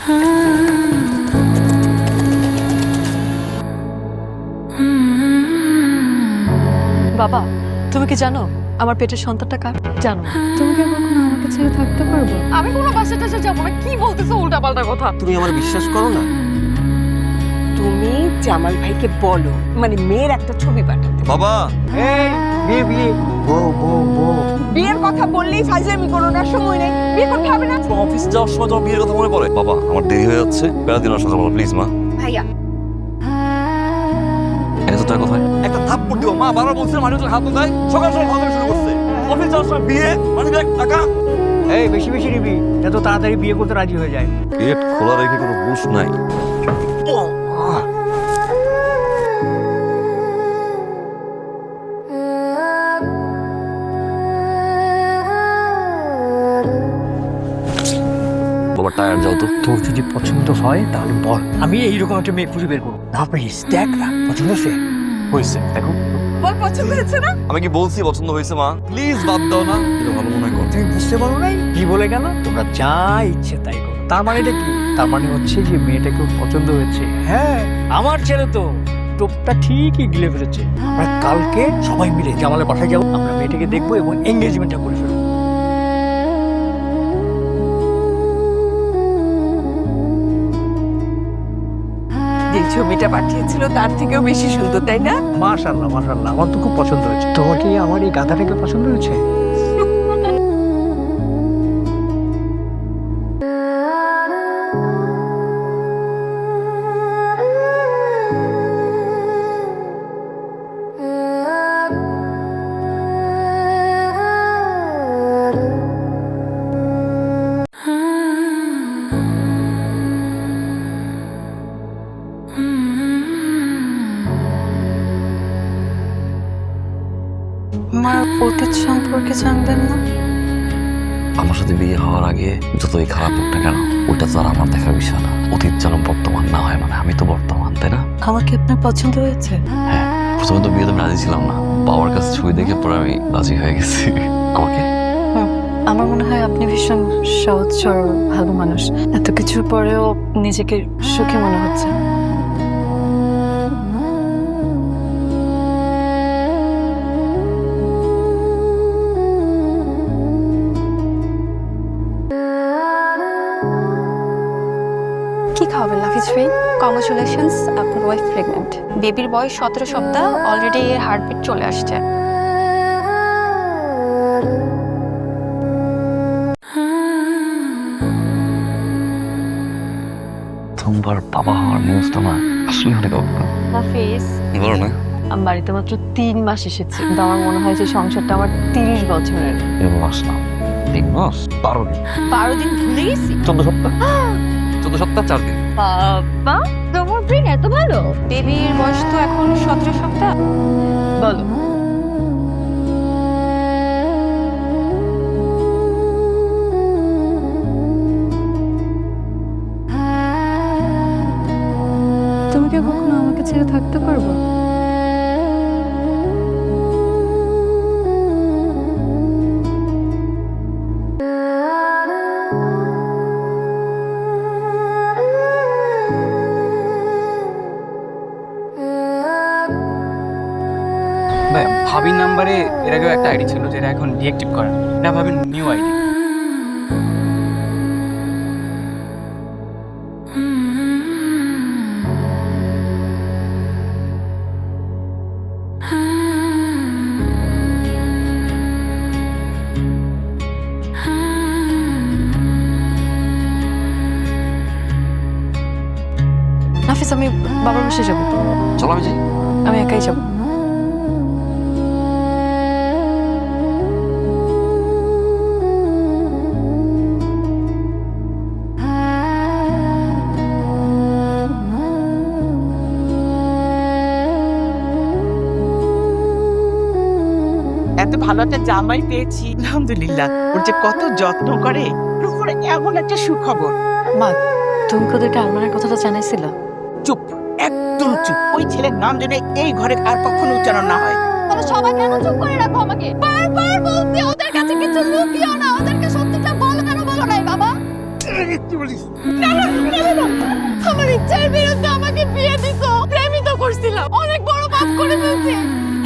বাবা, তুমি কি জানো আমার পেটের সন্তানটা কার? জানো? তুমি কি কখনো আমাকে ছেড়ে থাকতে পারবে? আমি কোনো বাসা টাসা যাবো না। কি বলতেছো উল্টাপাল্টা কথা? তুমি আমার বিশ্বাস করো না? তুমি জামাল ভাইকে বলো মানে মেয়ের একটা ছবি পাঠাতে। বাবা, এই বিয়ে বিয়ে বউ বউ বউ। বিয়ের কথা বললেই ফাজলামি করো না, সময় নেই। বিয়ে করতে হবে না। অফিস যাওয়ার সময় তোমার বিয়ের কথা মনে পড়ে? বাবা, আমার দেরি হয়ে যাচ্ছে, বেলা দিন আসা যাবো প্লিজ মা। ভাইয়া একটা কোথায় একটা থাপ্পড় দিও মা। বারবার বলছে মানুষের হাত দেয়, সকাল সকাল ভাবে শুরু করছে। অফিস যাওয়ার সময় বিয়ে মানে টাকা। এই বেশি বেশি নিবি, এত তাড়াতাড়ি বিয়ে করতে রাজি হয়ে যায়। গেট খোলা রেখে কোনো বুঝ নাই। বাবা টায়ার যাও তো। তোর যদি পছন্দ হয় তাহলে বল, আমি এইরকম একটা মেয়ে খুঁজে বের করবো। না প্লিজ দেখ না, পছন্দ হয়েছে দেখো। বল পছন্দ হয়েছে না? আমি কি বলছি পছন্দ হয়েছে মা? প্লিজ বাদ দাও না, এটা ভালো মনে হয়। তুমি বুঝতে পারো নাই কি বলে গেল? তোমরা যা ইচ্ছে তাই করো। তার মানে এটা কি? তার মানে হচ্ছে যে মেয়েটাকে পছন্দ হয়েছে। হ্যাঁ, আমার ছেলে তো টোপটা ঠিকই গিলে ফেলেছে। আমরা কালকে সবাই মিলে জামালের বাসায় যাবো, আমরা মেয়েটাকে দেখবো এবং এঙ্গেজমেন্টটা করে ফেলবো। যে ছবিটা পাঠিয়েছিল তার থেকেও বেশি সুন্দর, তাই না? মাশাআল্লাহ মাশাআল্লাহ, আমার তো খুব পছন্দ হয়েছে। তোমার কি আমার এই গাধাটাকে পছন্দ হয়েছে? আমার অতীত সম্পর্কে জানবেন না? আমার সাথে বিয়ে হওয়ার আগে যতই খারাপ হোক না কেন, ওইটা তো আর আমার দেখার বিষয় না। অতীত যেন বর্তমান না হয়, মানে আমি তো বর্তমান, তাই না? আমাকে আপনার পছন্দ হয়েছে? হ্যাঁ, প্রথমে তো বিয়েতে আমি রাজি ছিলাম না। বাবার কাছে ছবি দেখে পরে আমি রাজি হয়ে গেছি। আমাকে আমার মনে হয় আপনি ভীষণ সহজ সরল ভালো মানুষ। এত কিছুর পরেও নিজেকে সুখী মনে হচ্ছে। কি খাওয়াবেন নাফিস ভাই? কংগ্রেচুলেশনস, আপনার ওয়াইফ প্রেগনেন্ট। বেবির বয়স 17 সপ্তাহ, অলরেডি এর হার্টবিট চলে আসছে। তোমার বাবা হওয়ার নিউজটা না আসলে অনেক অবাক। নাফিস, বলো না। আমি বাড়িতে মাত্র 3 মাস এসেছি, কিন্তু আমার মনে হয় যে সংসারটা আমার 30 বছরের। 3 মাস না, 3 মাস 12 দিন। 12 দিন ভুলে গেছি। 14 সপ্তাহ। 14 সপ্তাহ 4 দিন। বাবা, তোমার ব্রেন এত ভালো। বেবির বয়স তো এখন 17 সপ্তাহ। বলো, তুমি কি কখনো আমাকে ছেড়ে থাকতে পারবে? ভাই ভাবির নাম্বারে এর আগেও একটা আইডি ছিল যেটা এখন ডিঅ্যাক্টিভ করা। এটা ভাবেন নিউ আইডি। নাফিস, আমি বাবার বাসায় যাবো। চলো আমি যাই। আমি একাই যাবো। এত ভালো একটা জামাই পেয়েছি, আলহামদুলিল্লাহ। ওর যে কত যত্ন করে, ওর উপরে এমন একটা সুখবর। মা, তুমি ওদেরকে আলমারের কথাটা জানাইছিলা? চুপ, একদম চুপ। ওই ছেলের নাম যেন এই ঘরে আর কখনো উচ্চারণ না হয়। তাহলে সবাই কেন চুপ করে রাখো আমাকে? বারবার বলছি ওদের কাছে কিছু লুকিও না, ওদেরকে সত্যিটা বলো, কেন বলো নাই বাবা? কি বলিস? আমার ইচ্ছার বিরুদ্ধে আমাকে বিয়ে দিছো, প্রেমই তো করছিলাম, অনেক বড় পাপ করে ফেলছি,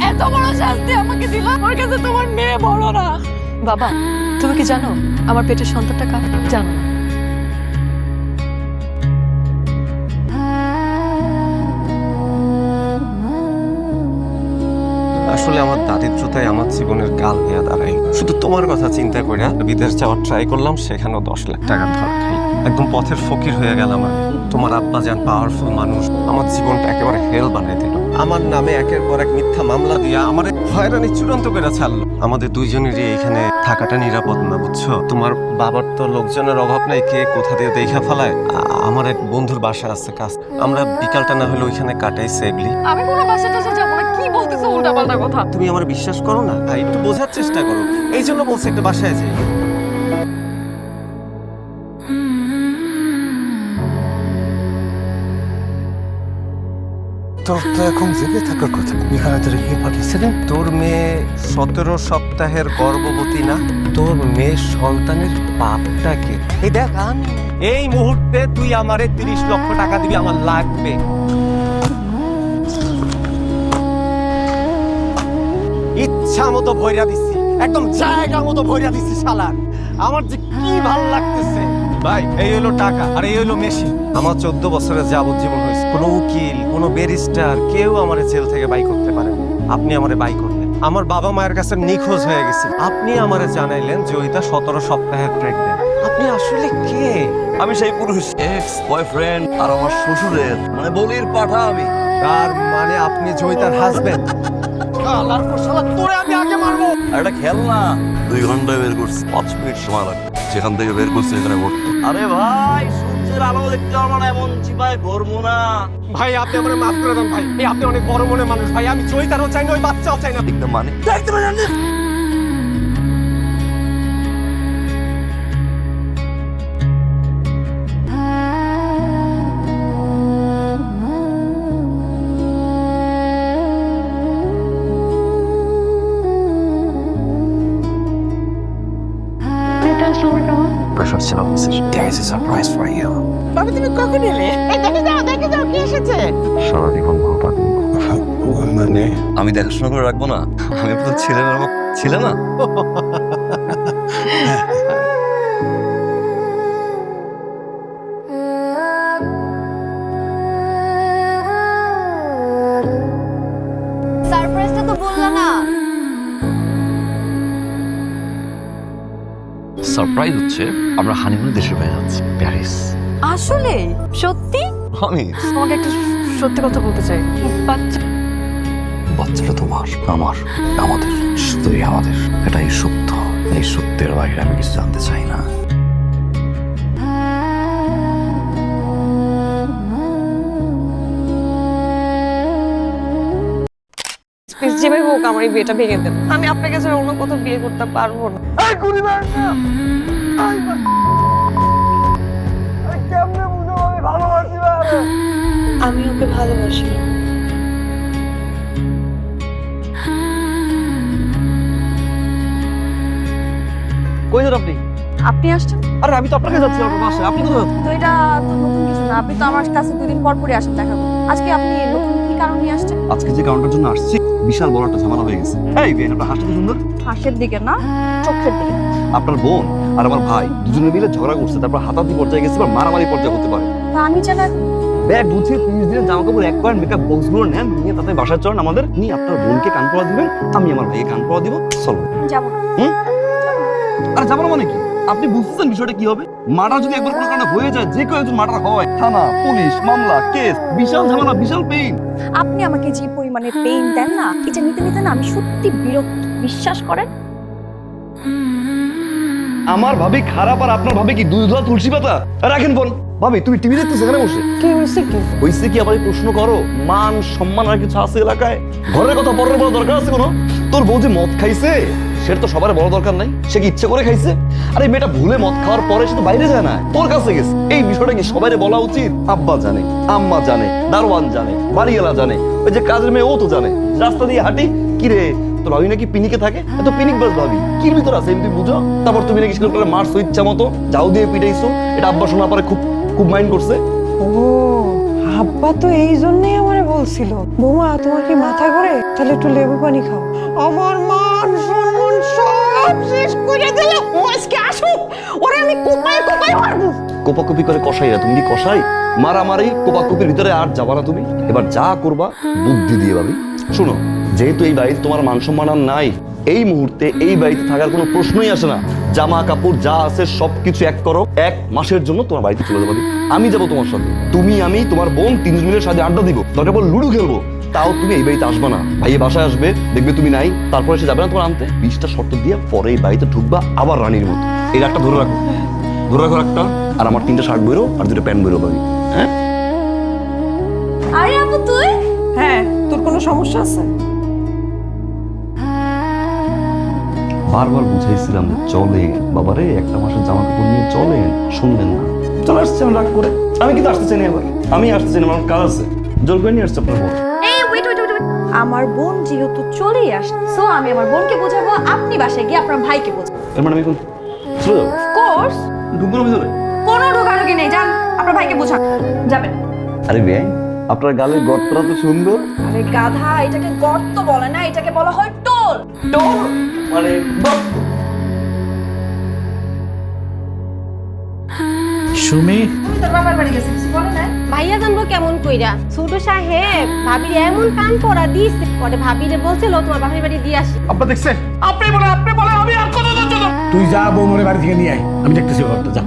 এত বড় শাস্তি আমাকে দিলা। আমার কাছে তোমার মেয়ে বড় না। বাবা, তুমি কি জানো আমার পেটের সন্তানটা কার? জানো না? আসলে আমার দারিদ্রতাই আমার জীবনের কাল হইয়া দাঁড়াই। শুধু তোমার কথা চিন্তা করে বিদেশ যাওয়ার ট্রাই করলাম, সেখানেও 10 লাখ টাকা ধার খাই। একদম পথের ফকির হয়ে গেলাম আমি। তোমার আব্বা যান পাওয়ারফুল মানুষ, আমার জীবনটা একেবারে হেল বানিয়ে দিল। আমার নামে একের পর এক মিথ্যা মামলা দিয়া আমার হয়রানি চূড়ান্ত করে ছাড়লো। আমাদের দুইজনেরই এখানে থাকাটা নিরাপদ না, বুঝছো? তোমার বাবার তো লোকজনের অভাব নাই, কে কোথা দিয়ে দেখা ফেলায়। আমার এক বন্ধুর বাসা আছে কাজ, আমরা বিকালটা না হলে ওইখানে কাটাই সেফলি। আমি কোনো বাসা টাসা যাবো না। কি বলতেছো উল্টাপাল্টা কথা? তুমি আমার বিশ্বাস করো না, একটু বোঝার চেষ্টা করো। এই জন্য বলছি একটা বাসায় যাই। তোর তো এখন জেগে থাকার কথা, এখানে তোর কে পাঠিয়েছিলেন? তোর মেয়ে 17 সপ্তাহের গর্ভবতী না? তোর মেয়ের সন্তানের বাপটা কে? এই দেখ, আমি এই মুহূর্তে তুই আমারে 30 লক্ষ টাকা দিবি, আমার লাগবে। ইচ্ছা মতো ভইরা দিচ্ছি, একদম জায়গা মতো ভইরা দিচ্ছি শালার। আমার যে কি ভাল লাগতেছে ভাই। এই হলো টাকা আর এই হলো মেশিন। আমার 14 বছরের যাবজ্জীবন হয়েছে, কোনো উকিল, কোনো ব্যারিস্টার কেউ আমারে জেল থেকে বাই করতে পারে না। আপনি আমারে বাই করলেন। আমার বাবা মায়ের কাছে নিখোঁজ হয়ে গেছে, আপনি আমারে জানাইলেন যে ওইটা 17 সপ্তাহের প্রেগনেন্ট। আপনি আসলে কে? আমি সেই পুরুষ, এক্স বয়ফ্রেন্ড আর আমার শ্বশুরের মানে বলির পাঠা আমি। তার মানে আপনি জয়িতার হাজবেন্ড? শালার পর শালা, তোরে আমি আগে মারবো। আর এটা খেল না, 2 ঘন্টায় বের করছি, 5 মিনিট সময় লাগবে। যেখান থেকে বের করছি এখানে ভর্তি। আরে ভাই, সূর্যের আলো দেখতে আমার এমন চিপায় ভরবো না ভাই। আপনি আমার মাফ করে দেন ভাই, এই আপনি অনেক বড় মনের মানুষ ভাই। আমি জয়িতারও চাই না, ওই বাচ্চাও চাই না। একদম মানে প্রেশার ছিল অফিসের। There is a surprise for you. বাবা তুমি কখন এলে? এই দেখে যাও কি এসেছে। সারা জীবন ভালো মানে আমি দেখাশোনা করে রাখবো না? আমি আপনার ছেলের আমার ছেলে না? সারপ্রাইজটা তো বললা না। সারপ্রাইজ হচ্ছে আমরা হানিমুনে দেশের বাইরে যাচ্ছি, প্যারিস। আসলে সত্যি? আমি তোমাকে একটা সত্যি কথা বলতে চাই। বাচ্চাটা তোমার, আমার, আমাদের, শুধুই আমাদের। এটাই সত্য। এই সত্যের বাইরে আমি কিছু জানতে চাই না। যেভাবে হোক আমার এই বিয়েটা ভেঙে দেন। আমি আপনাকে ছাড়া অন্য কোথাও বিয়ে করতে পারবো না। আমি ওকে ভালোবাসি। কই যান আপনি? আপনি আসছেন আরে আমি তো আপনাকে যাচ্ছি আপনার বাসায়, আপনি কোথায় যাচ্ছেন? তো এটা তো নতুন কিছু না, আপনি তো আমার কাছে 2 দিন পর পরে আসেন দেখা করতে। আজকে আপনি নতুন কি কারণ নিয়ে আসছেন? আজকে যে কারণটার জন্য আসছি, বিশাল বড় একটা ঝামেলা হয়ে গেছে। এই বেন, আপনার হাসটা তো সুন্দর। হাসের দিকে না, চোখের দিকে। আপনার বোন আর আমার ভাই দুজনে মিলে ঝগড়া করছে, তারপর হাতাহাতি পর্যায়ে গেছে, বা মারামারি পর্যায়ে হতে পারে। তা আমি জানা ব্যাগ গুছিয়ে 30 দিনের জামা কাপড় এক করেন, মেকআপ বক্সগুলো নেন, নিয়ে তাতে বাসায় চলেন আমাদের। নিয়ে আপনার বোনকে কান পড়া দিবেন, আমি আমার ভাইকে কান পড়া দিব। চলো। যাবো না। আরে যাবো না মানে কি? আপনি বুঝতেছেন বিষয়টা কি হবে? মার্ডার যদি একবার কোনো কারণে হয়ে যায়, যে কেউ একজন মার্ডার হয়, থানা, পুলিশ, মামলা, কেস, বিশাল ঝামেলা, বিশাল পেইন। আপনি আমাকে যে পরিমাণে পেইন দেন না, এটা নিতে নিতে না আমি সত্যি বিরক্ত। বিশ্বাস করেন, আমার ভাবি খারাপ আর আপনার ভাবি কি দুধ ধোয়া তুলসী পাতা? রাখেন ফোন। ভাবি তুমি টিভি দেখতেছো এখানে বসে? কি হয়েছে কি? হইছে কি আবার এই প্রশ্ন করো? মান সম্মান আর কিছু আছে এলাকায়? ঘরের কথা পরের বড় দরকার আছে কোনো? তোর বউ যে মদ খাইছে, সেটা তো সবার বড় দরকার নাই। সে কি ইচ্ছে করে খাইছে? আরে মেয়েটা ভুলে মদ খাওয়ার পরে সে তো বাইরে যায় না, তোর কাছে গেছে। এই বিষয়টা কি সবাই বলা উচিত? আব্বা জানে, আম্মা জানে, দারোয়ান জানে, বাড়িওয়ালা জানে, ওই যে কাজের মেয়ে ও তো জানে। রাস্তা দিয়ে হাঁটি, কি রে তোর ভাবি নাকি পিনিকে থাকে? এত পিনিক বাস ভাবি কির ভিতর আছে তুই বুঝো? তারপর তুমি নাকি সেখানে মারছো ইচ্ছা মতো, যাও দিয়ে পিটাইছো, এটা আব্বা শোনা পরে খুব খুব মাইন্ড করছে। ও আব্বা তো এই জন্যই আমারে বলছিল, বৌমা তোমার কি মাথা ঘোরে? তাহলে একটু লেবু পানি খাও। আমার মান সম্মান সব শেষ করে দিল। ও আজকে আসুক, ওরে আমি কোপায় কোপায় মারবো। কোপাকুপি করে কষাইরা, তুমি কি কষাই? মারামারি কোপাকুপির ভিতরে আর যাবা না তুমি। এবার যা করবা বুদ্ধি দিয়ে ভাবি। শোনো, যেহেতু এই বাড়িতে তোমার মান সম্মান আর নাই, এই মুহূর্তে এই বাড়িতে থাকার কোনো প্রশ্নই আসে না। জামা কাপড় যা আছে সবকিছু এক করো, 1 মাসের জন্য তোমার বাড়িতে চলে যাবো। আমি যাবো তোমার সাথে, তুমি আমি তোমার বোন 3 মিনিটের সাথে আড্ডা দিব, দরকার পর লুডো খেলবো। তাও তুমি এই বাড়িতে আসবা না। ভাইয়ে বাসায় আসবে, দেখবে তুমি নাই, তারপরে সে যাবে না তোমার আনতে। 20টা শর্ত দিয়ে পরে এই বাড়িতে ঢুকবা আবার রানীর মতো। এই একটা ধরে রাখো, ধরে রাখো একটা। আর আমার 3টা শার্ট বইরো আর 2টা প্যান্ট বইরো ভাবি। হ্যাঁ আরে আপু তুই? হ্যাঁ, তোর কোনো সমস্যা আছে? বারবার বুঝাইছিলাম যে চলে বাবারে, একটা মাসের জামা কাপড় নিয়ে চলেন, শুনলেন না। চলে আসছে আমি রাগ করে। আমি কিন্তু আসতে চাই না, এবার আমি আসতে চাই না, আমার কাজ আছে। জোর করে নিয়ে আসছে আপনার বোন। এই ওয়েট ওয়েট ওয়েট, আমার বোন যেহেতু চলেই আসছে, সো আমি আমার বোনকে বোঝাবো, আপনি বাসায় গিয়ে আপনার ভাইকে বোঝাবো। এর মানে আমি এখন চলে যাবো? কোর্স ঢুকবো না ভিতরে? কোনো ঢোকাঢুকি নেই, যান আপনার ভাইকে বোঝান। যাবেন। আরে বেআই, আপনার গালের গর্তটা তো সুন্দর। আরে গাধা, এটাকে গর্ত বলে না, এটাকে বলা হয় টোল। টোল মানে গর্ত। সুমি, তুমি তোর বাবার বাড়ি গেছিস, কিছু বলে না? ভাইয়া জানবো কেমন কইরা? ছোট সাহেব ভাবির এমন কান পড়া দিছে, পরে ভাবিরে বলছিল তোমার বাপের বাড়ি দিয়ে আসি। আপনি দেখছেন? আপনি বলে আমি আর কত জন্য। তুই যা বৌমরে বাড়ি থেকে নিয়ে আয়, আমি দেখতেছি ব্যাপারটা, যা।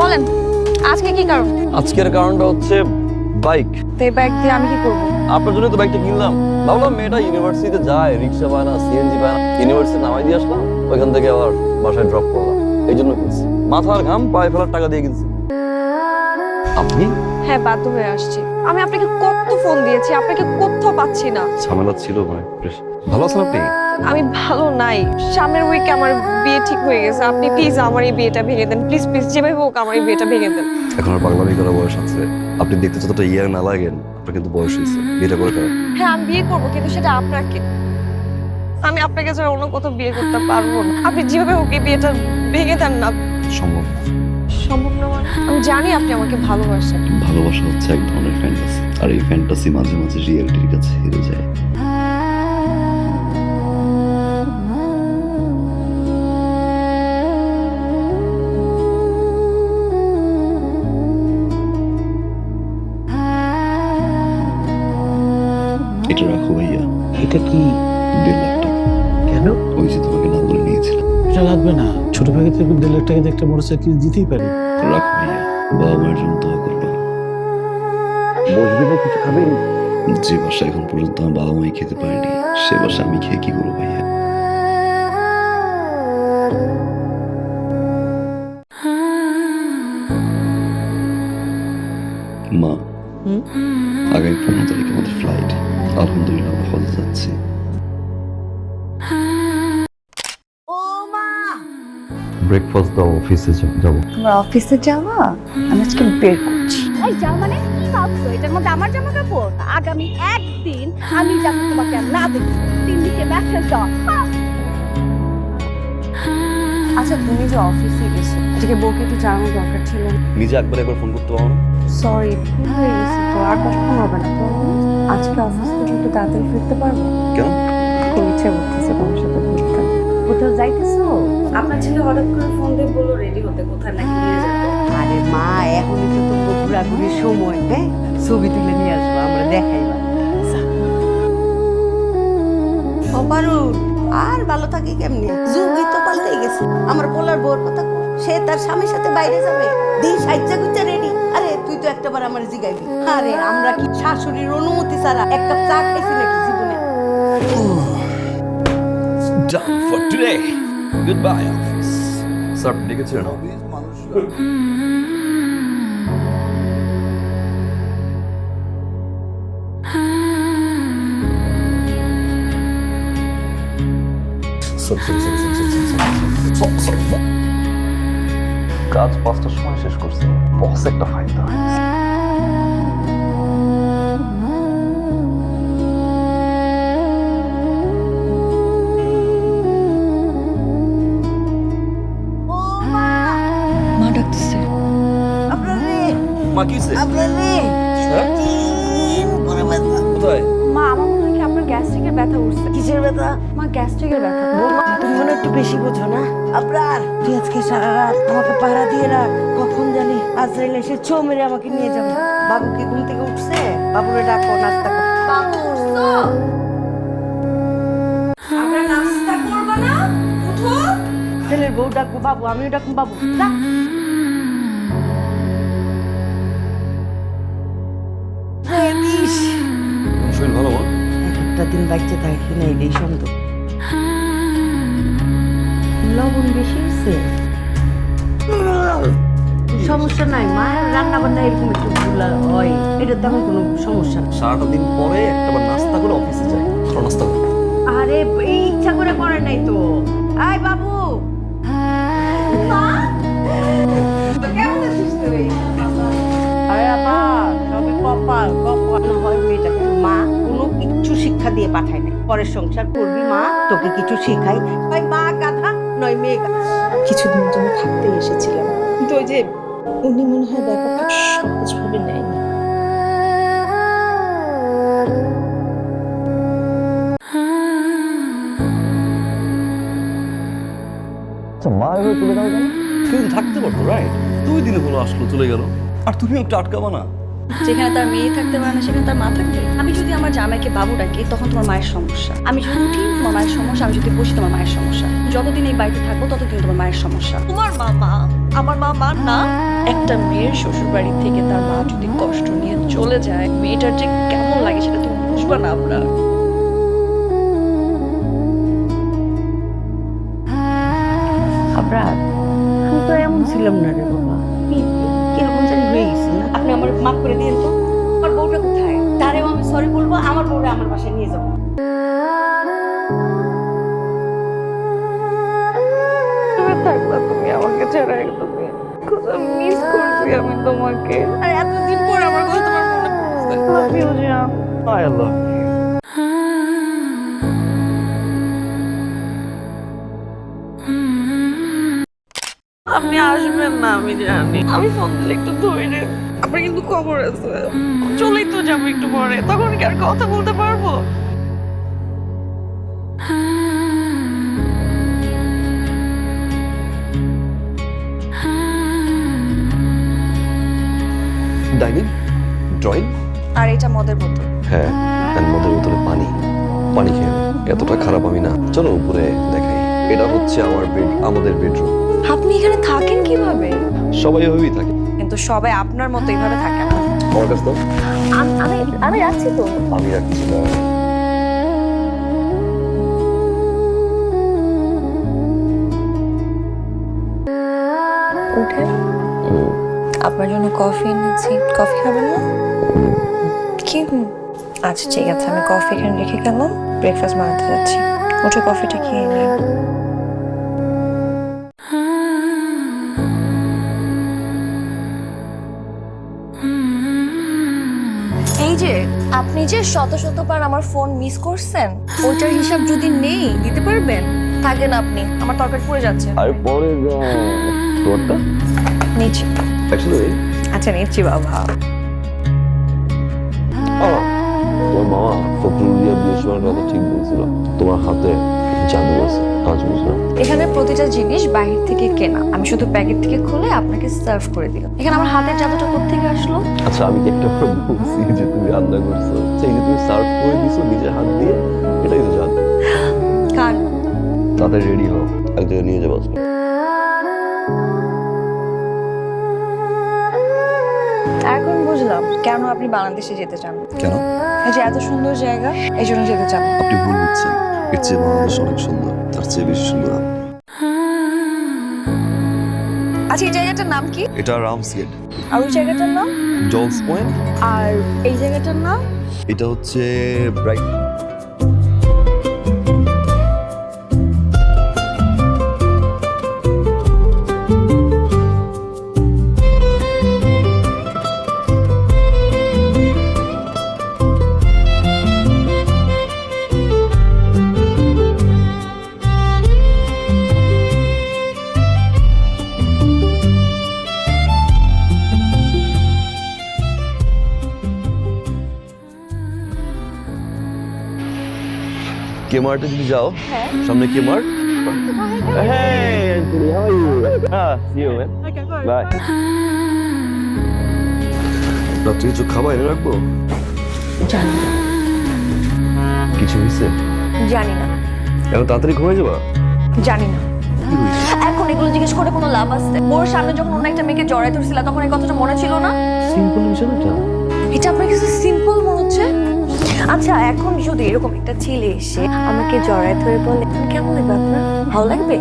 বলেন আজকে কি কারণ? আজকের কারণটা হচ্ছে বাইক। তো এই ব্যাগ দিয়ে আমি কি করবো? আপনার জন্য তো বাইকটা কিনলাম। ভাবলাম মেয়েটা ইউনিভার্সিটিতে যায়, রিক্সা পায় না, সিএনজি পায় না, ইউনিভার্সিটি নামাই দিয়ে আসলাম, ওইখান থেকে আবার বাসায় ড্রপ করলাম। এই জন্য কিনছি, মাথার ঘাম পায়ে ফেলার টাকা দিয়ে কিনছি। আপনি? হ্যাঁ, বাধ্য হয়ে আসছি। আমি আপনাকে কত ফোন দিয়েছি, আপনাকে কোথাও পাচ্ছি না। ঝামেলা ছিল মানে। ভালো আছেন আপনি? আমি ভালো নাই। সামনের উইকে আমার বিয়ে ঠিক হয়ে গেছে। আপনি প্লিজ আমার এই বিয়েটা ভেঙে দেন, প্লিজ প্লিজ, যেভাবে হোক আমার এই বিয়েটা ভেঙে দেন। এখন আর পাগলামি করার বয়স আছে? আপনি দেখতে যতটা ইয়ার না লাগেন, আপনার কিন্তু বয়স হয়েছে, বিয়েটা করে ফেলেন। হ্যাঁ, আমি বিয়ে করবো, কিন্তু সেটা আপনাকে। আমি আপনাকে ছাড়া অন্য কোথাও বিয়ে করতে পারবো না। আপনি যেভাবে হোক এই বিয়েটা ভেঙে দেন না। সম্ভব না। সম্ভব না মানে? আমি জানি আপনি আমাকে ভালোবাসেন। ভালোবাসা হচ্ছে এক ধরনের ফ্যান্টাসি, আর এই ফ্যান্টাসি মাঝে মাঝে রিয়েলিটির কাছে হেরে যায়। এটা রাখো ভাইয়া। এটা কি? 1.5 লাখ টাকা। কেন? ওই যে তোমাকে না বলে নিয়েছিলাম। এটা লাগবে না, ছোট ভাইকে থেকে 1.5 লাখ টাকা দিয়ে একটা মোটরসাইকেল দিতেই পারি। রাখো ভাইয়া, বাবা মায়ের জন্য দোয়া করবা। বসবি না, কিছু খাবেন? যে বাসা এখন পর্যন্ত আমার বাবা মাই খেতে পারেনি, সে বাসা আমি খেয়ে কি করবো ভাইয়া? মা, আগামী 15 তারিখে আমাদের ফ্লাইট। আলহামদুলিল্লাহ আমরা হজে যাচ্ছি। ব্রেকফাস্ট দাও, অফিসে যাবো। তোমরা অফিসে যাওয়া? আমি আজকে বের করছি। এই যাও মানে কি ভাবছো এটার মধ্যে আমার জামা কাপড়? আগামী একদিন আমি যাবো তোমাকে আর না দেখি। 3 দিকে মেসেজ দাও। আচ্ছা, তুমি যে অফিসে গেছো, এটাকে বউকে একটু জানানো দরকার ছিল। নিজে একবার ফোন করতে পারো না? সরি, হয়ে গেছে তো, আর কষ্ট হবে না তো। আজকে অফিস থেকে একটু তাড়াতাড়ি ফিরতে পারবো? কেন? খুব ইচ্ছে করতেছে তোমার সাথে ঘুরতে। কোথাও যাইতেছো? আপনার ছেলে হঠাৎ করে ফোন দিয়ে বললো রেডি হতে, কোথায় নাকি নিয়ে যাবো। আরে মা, এখনই তো তোর ঘোরাঘুরির সময়। হ্যাঁ, ছবি তুলে নিয়ে আসবো, আমরা দেখাইবা। অপারুণ আর ভালো থাকি কেমনি? যুগই তো পাল্টে গেছে। আমার পোলার বউর কথা কো, সে তার স্বামীর সাথে বাইরে যাবে, দিন সাইজা গুচ্ছা রেডি। আরে তুই তো একটাবার আমার জিগাইবি। আরে আমরা কি শাশুড়ির অনুমতি ছাড়া এক কাপ চা খাইছি নাকি জীবনে? Done for today. Goodbye, office. Sir, ডেকেছিলেন? কাজ 5টার সময় শেষ করছি, বস একটা ফাইন দেওয়া হয়েছে। মা কি হয়েছে? আপনার মেয়ে হ্যাঁ? করে ব্যথা। কোথায়? মা আমার মনে হয় কি আপনার গ্যাস্ট্রিকের ব্যথা উঠছে। কিসের ব্যথা? মা গ্যাস্ট্রিকের ব্যথা। বৌমা, তুমি মনে হয় একটু বেশি বোঝো না। আপনার তুই আজকে সারা রাত আমাকে পাহারা দিয়ে রাখ, কখন জানি আজরাইল এসে ছো মেরে আমাকে নিয়ে যাবে। বাবু কি ঘুম থেকে উঠছে? বাবুরে ডাকো, নাস্তা করো। বাবু উঠছো? আমরা নাস্তা করব না? উঠো। ছেলের বউ ডাকবো বাবু, আমিও ডাকবো বাবু। ডাক। ইস, শরীর ভালো মা? একটা দিন বাচ্চা থাকি না, এটাই সন্দেহ। লবণ বেশি হয়েছে? সমস্যা নাই, মায়ের রান্না বান্না এরকম একটু ভুল হয়, এটা তেমন কোনো সমস্যা না। সারাটা দিন পরে একটাবার নাস্তা করে অফিসে যাই, ভালো নাস্তা করে। আরে এই ইচ্ছা করে করে নাই তো। আয় বাবু। আরে আপা, সবে কপাল কপাল হয় মেয়েটাকে। মা কোনো কিচ্ছু শিক্ষা দিয়ে পাঠায় নাই, পরের সংসার করবি মা, তোকে কিছু শেখাই। ভাই মা গাধা নয় মেয়ে গাধা। কিছুদিনের জন্য থাকতে এসেছিলাম, কিন্তু ওই যে উনি মনে হয় ব্যাপারটা সহজভাবে নেয়নি। মা এভাবে চলে গেল কেন? তুই থাকতে পারতো, রাইট? 2 দিনে হলো আসলো, চলে গেল, আর তুমি একটু আটকাবা না? যেখানে তার মেয়ে থাকতে পারে না সেখানে তার মা থাকবে। আমি যদি আমার জামাইকে বাবু ডাকি তখন তোমার মায়ের সমস্যা, আমি যদি উঠি তোমার মায়ের সমস্যা, আমি যদি বসি তোমার মায়ের সমস্যা। যতদিন এই বাড়িতে থাকবো ততদিন তোমার মায়ের সমস্যা। তোমার মা আমার মা না। একটা মেয়ের শ্বশুর বাড়ি থেকে তার মা যদি কষ্ট নিয়ে চলে যায়, মেয়েটার যে কেমন লাগে সেটা তুমি বুঝবা না। আমরা আবরার, আমি তো এমন ছিলাম না রে বাবা, কিরকম জানি হয়ে গেছি না। আপনি আমার মাফ করে দিন তো। আমার বউটা কোথায়? তারেও আমি সরি বলবো, আমার বউটা আমার বাসায় নিয়ে যাবো। তুমি আমাকে ছাড়া একদমই কত মিস করছি আমি তোমাকে। আর এতদিন পর আমার কথা তোমার মনে পড়ছে। লাভ ইউ জান। আই লাভ আপনি আসবেন না আমি জানি, আমি ফোন দিলে একটু ধরে নেন। আপনার কিন্তু খবর আছে, চলেই তো যাবো একটু পরে, তখন কি আর কথা বলতে পারবো? ডাইনিং, ড্রয়িং, আর এটা মদের বোতল। হ্যাঁ, আর মদের বোতলে পানি। পানি খেয়ে এতটা খারাপ আমি না। চলো উপরে দেখাই। এটা হচ্ছে আমার বেড, আমাদের বেডরুম। আপনি এখানে থাকেন কিভাবে? সবাই ওইভাবেই থাকে। কিন্তু সবাই আপনার মতো এইভাবে থাকে না। আমার কাছে তো আমি যাচ্ছি তো। আমি রাখছি না। উঠে আপনার জন্য কফি এনেছি, কফি খাবেন না? কি? আচ্ছা ঠিক আছে, আমি কফি এখানে রেখে গেলাম, ব্রেকফাস্ট বানাতে যাচ্ছি। উঠে কফিটা খেয়ে নিন। এই যে আপনি যে শত শতবার আমার ফোন মিস করছেন, ওটার হিসাব যদি নেই দিতে পারবেন? থাকেন আপনি, আমার তরকারি পড়ে যাচ্ছে। আর পরে তোরটা নিচ্ছি। অ্যাকচুয়ালি আচ্ছা নিচ্ছি বাবা। তোমার মামা ফখরুলিয়া বিয়ের সময় কথা ঠিক বলছিল, তোমার হাতে জাদু আছে, আজ বুঝলাম। এখানে প্রতিটা জিনিস বাইরে থেকে কেনা, আমি শুধু প্যাকেট থেকে খুলে আপনাকে সার্ভ করে দিলাম। এখানে আমার হাতের জাদুটা কোত্থেকে আসলো? আচ্ছা আমি কি একটা বলছি যে তুমি রান্না করছো, সেই যে তুমি সার্ভ করে দিছো নিজের হাত দিয়ে, এটাই তো জাদু। কার? তাদের রেডি হও, এক জায়গায় নিয়ে যাবো আজকে। এখন বুঝলাম কেন আপনি বাংলাদেশে যেতে চান। কেন? এই যে এত সুন্দর জায়গা, এই জন্য যেতে চান। আপনি ভুল বুঝছেন, এর চেয়ে বাংলাদেশ অনেক সুন্দর, তার চেয়ে বেশি সুন্দর আপনি। আচ্ছা এই জায়গাটার নাম কি? এটা রামস গেট। আর ওই জায়গাটার নাম? Dolls point. আর এই জায়গাটার নাম? এটা হচ্ছে ব্রাইট। কেমার্টে যদি যাও সামনে কেমার্ট Hey, Anthony, how are you? See you, man. Bye. রাত্রে কিছু খাবার এনে রাখবো? জানি না। কিছু হয়েছে? জানি না। এখন তাড়াতাড়ি ঘুমিয়ে যাবা? জানি না। এখন এগুলো জিজ্ঞেস করে কোনো লাভ আছে? ওর সামনে যখন অন্য একটা মেয়েকে জড়াই ধরছিল তখন এই কথাটা মনে ছিল না? সিম্পল বিষয়টা। এটা আপনার কাছে সিম্পল মনে হচ্ছে? আচ্ছা এখন যদি এরকম একটা ছেলে এসে আমাকে জড়াই ধরে বলে কেমন লাগবে আপনার? ভালো লাগবে?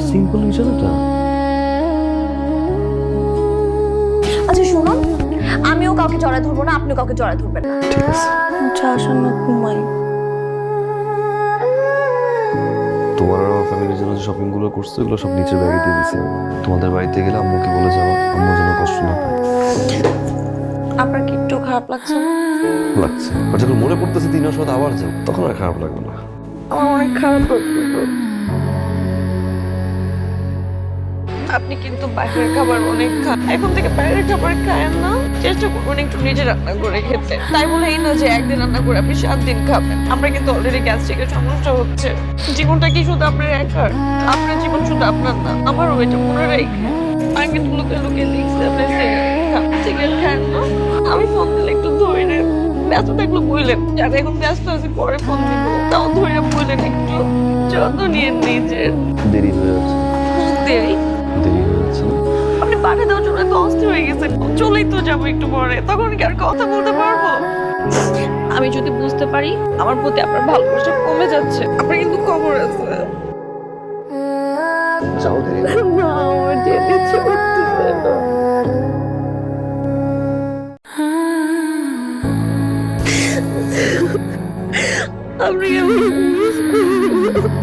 সিম্পল বিষয়টা। আচ্ছা শুনুন, আমিও কাউকে জড়াই ধরবো না, আপনিও কাউকে জড়াই ধরবেন না। ঠিক আছে। আচ্ছা আসুন না ঘুমাই। তোমার আর ফ্যামিলির জন্য যে শপিং গুলো করছো এগুলো সব নিচের ব্যাগে দিয়ে দিছে। তোমাদের বাড়িতে গেলে আম্মুকে বলে যাও, আম্মু যেন কষ্ট না পায়। আপনার কি একটু খারাপ লাগছে না? লাগছে, আর যখন মনে পড়তেছে 3 মাস বাদে আবার যাও তখন আর খারাপ লাগবে না। আমার অনেক খারাপ লাগছে। আপনি কিন্তু বাইরের খাবার অনেক খান, এখন থেকে বাইরের খাবার খায়েন না। চেষ্টা করবেন একটু নিজে রান্না করে খেতে। তাই বলে এই না যে একদিন রান্না করে আপনি 7 দিন খাবেন। আমরা কিন্তু অলরেডি গ্যাস্ট্রিকের সমস্যা হচ্ছে। জীবনটা কি শুধু আপনার একার? আপনার জীবন শুধু আপনার না, আমারও। এটা মনে রেখে আমি কিন্তু লুকিয়ে লুকিয়ে লিখছি আপনি সিগারেট খান না। আমি ফোন দিলে একটু ধরে নেন, ব্যস্ত থাকলে বললেন যারা এখন ব্যস্ত আছে পরে ফোন দিব, তাও ধরে বললেন একটু যত্ন নিয়ে নিজের। দেরি হয়ে যাচ্ছে। দেরি দেরি হয়ে যাচ্ছে না? আপনি পাঠিয়ে দেওয়ার জন্য এত অস্থির হয়ে গেছেন। চলেই তো যাবো একটু পরে, তখন কি আর কথা বলতে পারবো? আমি যদি বুঝতে পারি আমার প্রতি আপনার ভালোবাসা কমে যাচ্ছে, আপনার কিন্তু খবর আছে। যাও দেরি। না আমার যেতে ইচ্ছে করতেছে না। আপনি আমার মিস করবেন।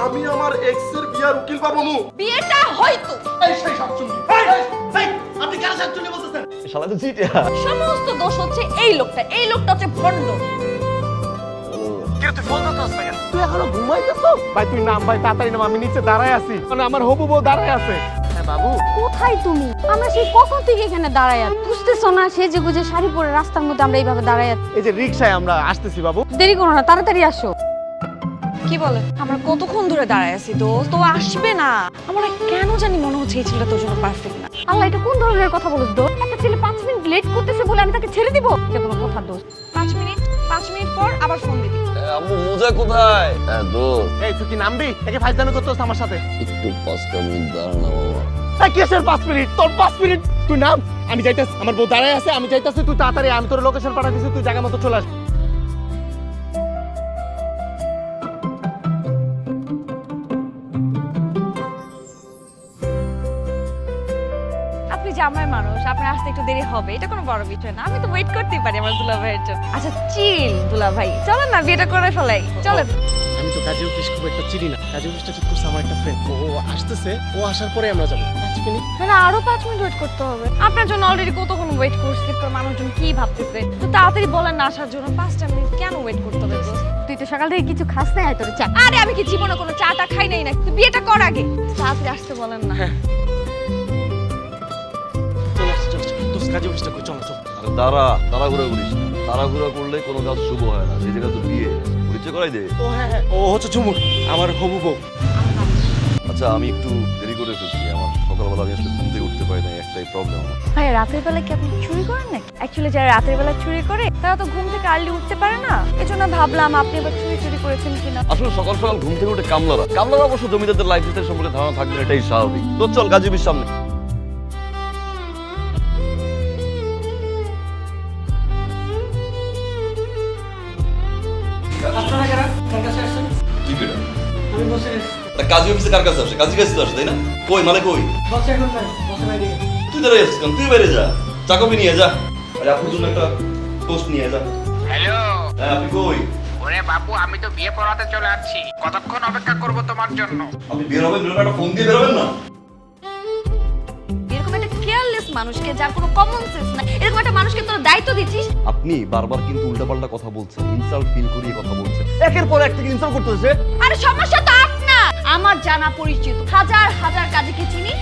আমি আমার এক্স এর বিয়ার উকিল পাবো মু। বিয়েটা হয়তো এই সেই সব শুনি। এই আপনি কার সাথে চলে বসেছেন? শালা তো চিটিয়া। সমস্ত দোষ হচ্ছে এই লোকটা। এই লোকটা হচ্ছে ভণ্ড। কে তুই ফোন করতেছ না কেন? তুই এখনো ঘুমাইতেছো? ভাই তুই নাম, ভাই তাড়াতাড়ি নাম, আমি নিচে দাঁড়ায় আছি। মানে আমার হবু বউ দাঁড়ায় আছে। হ্যাঁ বাবু। কোথায় তুমি? আমরা সেই কখন থেকে এখানে দাঁড়ায় আছি। বুঝতেছো না সেজে গুজে শাড়ি পরে রাস্তার মধ্যে আমরা এইভাবে দাঁড়ায় আছি? এই যে রিকশায় আমরা আসতেছি বাবু। দেরি করো না, তাড়াতাড়ি আসো। কি বলে? আমরা কতক্ষণ ধরে দাঁড়ায় আছি দোস্ত, তো আসবে না। আমার কেন জানি মনে হচ্ছে এই ছেলেটা তোর জন্য পারফেক্ট না। আল্লাহ, এটা কোন ধরনের কথা বলছ দোস্ত? একটা ছেলে 5 মিনিট লেট করতেছে বলে আমি তাকে ছেড়ে দিব? এটা কোনো কথা দোস্ত? 5 মিনিট পর আবার ফোন দিবি। আম্মু মোজা কোথায়? হ্যাঁ দোস্ত। এই তুই কি নামবি? একে ফাইজদামি করতেছ আমার সাথে? একটু 5 মিনিট দাঁড়া না বাবা। এই কিসের 5 মিনিট? তোর 5 মিনিট তুই নাম, আমি যাইতাছি। আমার বউ দাঁড়ায় আছে, আমি যাইতাছি। তুই তাড়াতাড়ি, আমি তোর লোকেশন পাঠাইছি, তুই জায়গা মতো চলে আসবি। আপনি জামাই মানুষ, আপনার আসতে একটু দেরি হবে, এটা কোনো বড় বিষয় না। আমি তো ওয়েট করতেই পারি আমার দুলা ভাইয়ের জন্য। আচ্ছা চিল দুলা ভাই, চলেন না বিয়েটা করে ফেলাই, চলেন। আমি তো কাজী অফিস খুব একটা চিনি না। কাজী অফিসটা ঠিক করছে আমার একটা ফ্রেন্ড। ও আসতেছে, ও আসার পরে আমরা যাবো। 5 মিনিট। মানে আরো 5 মিনিট ওয়েট করতে হবে? আপনার জন্য অলরেডি কতক্ষণ ওয়েট করছি, তো মানুষজন কি ভাবতেছে? তো তাড়াতাড়ি বলেন না আসার জন্য। 5টা মিনিট কেন ওয়েট করতে হবে দোস্ত? তুই তো সকাল থেকে কিছু খাস নাই তোর চা। আরে আমি কি জীবনে কোনো চাটা খাই নাই না? তুই বিয়েটা কর আগে, তাড়াতাড়ি আসতে বলেন না। চলে আসছে, চলে আসছে। দোস্ত কাজী অফিসটা কই? চলো চলো। আরে তাড়াহুড়া করিস না। তাড়াহুড়া করলে কোনো কাজ শুভ হয় না। সেই জায়গায় তো বিয়ে পরিচয় করাই দে। ও হ্যাঁ হ্যাঁ, ও হচ্ছে ঝুমুর, আমার হবু বউ। আচ্ছা আমি একটু দেরি করে ফেলছি। আমার সকালবেলা আমি আসলে ঘুম থেকে উঠতে পারি না, একটাই প্রবলেম আমার। ভাই রাতের বেলা কি আপনি চুরি করেন নাকি? অ্যাকচুয়ালি যারা রাতের বেলা চুরি করে তারা তো ঘুম থেকে আর্লি উঠতে পারে না। এজন্য ভাবলাম আপনি এবার চুরি করেছেন কিনা। আসলে সকাল সকাল ঘুম থেকে উঠে কামলারা অবশ্য জমিদারদের লাইফস্টাইল সম্পর্কে ধারণা থাকবে না, এটাই স্বাভাবিক। তো চল গাজীবির সামনে। কাজী অফিসে কার কাছে আসে? কাজী কাছে আসে তাই না? কই মানে কই? তুই দাঁড়াই আসছিস কেন? তুই বাইরে যা, চা কফি নিয়ে যা। আরে আপুর জন্য একটা টোস্ট নিয়ে যা। হ্যালো। হ্যাঁ আপনি কই? ওরে বাবু, আমি তো বিয়ে পড়াতে চলে আসছি। কতক্ষণ অপেক্ষা করব তোমার জন্য? আপনি বের হবেন, একটা ফোন দিয়ে বেরোবেন না? এরকম একটা কেয়ারলেস মানুষকে যার কোনো কমন সেন্স নাই, এরকম এরকম একটা মানুষকে তোর দায়িত্ব দিচ্ছিস? আপনি বারবার কিন্তু উল্টাপাল্টা কথা বলছেন, ইনসাল্ট ফিল করিয়ে কথা বলছেন, একের পর এক থেকে ইনসাল্ট করতেছে। আরে সমস্যা তো আপনার। আমার জানা পরিচিত হাজার হাজার কাজীকে চিনি।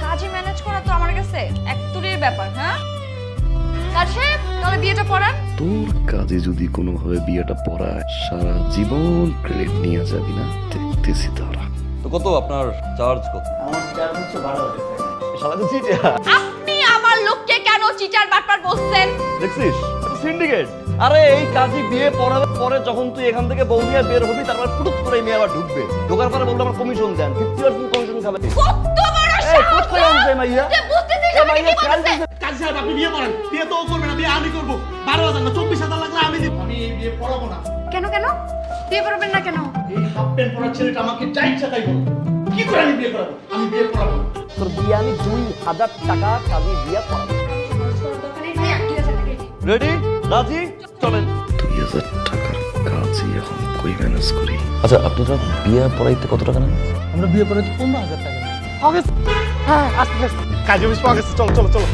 কাজী ম্যানেজ করা তো আমার কাছে এক তুরির ব্যাপার। হ্যাঁ কাজ সাহেব, তাহলে বিয়েটা পড়ান। তোর কাজে যদি কোনোভাবে বিয়েটা পড়ায় সারা জীবন ক্রেডিট নিয়ে যাবি না, দেখতেছি তোরা। তো কত আপনার চার্জ কত? আমার চার্জ হচ্ছে 12,000 টাকা। শালা তো চিটিয়া। আপনি আমার লোককে কেন চিটার বাটপার বলছেন? দেখছিস, এটা সিন্ডিকেট। আরে এই কাজী বিয়ে পড়াবার পরে যখন তুই এখান থেকে বউ নিয়ে বের হবি, তারপর পুটুক করে মেয়ে আবার ঢুকবে, ঢোকার পরে বলবে আমার কমিশন দেন, 50% কমিশন খাবে। কত বড় সাহস! তুই বুঝতেছিস আমি কি বলতেছি? কাজী সাহেব আপনি বিয়ে করেন। বিয়ে তো ও করবে না, বিয়ে আমি করব। 12,000 না 24,000 লাগলে আমি দিব। আমি এই বিয়ে পড়াবো না। কেন কেন বিয়ে করবেন না কেন? এই হাফ প্যান্ট পরা ছেলেটা আমাকে যা ইচ্ছা তাই বলবে। কি করে আমি বিয়ে করাবো? আমি বিয়ে পড়াবো না। তোর বিয়ে আমি 2,000 টাকা কাজী বিয়ে পড়াবো। রেডি? রাজি? চলেন। 2,000 টাকার কাজই এখন কই ম্যানেজ করি? আচ্ছা, আপনারা বিয়ে পড়াইতে কত টাকা নেন? আমরা বিয়ে করে 15,000 টাকা নেব। হবে? হ্যাঁ, আস্তে আস্তে। কাজী অফিস পাওয়া গেছে। চলো চলো চলো।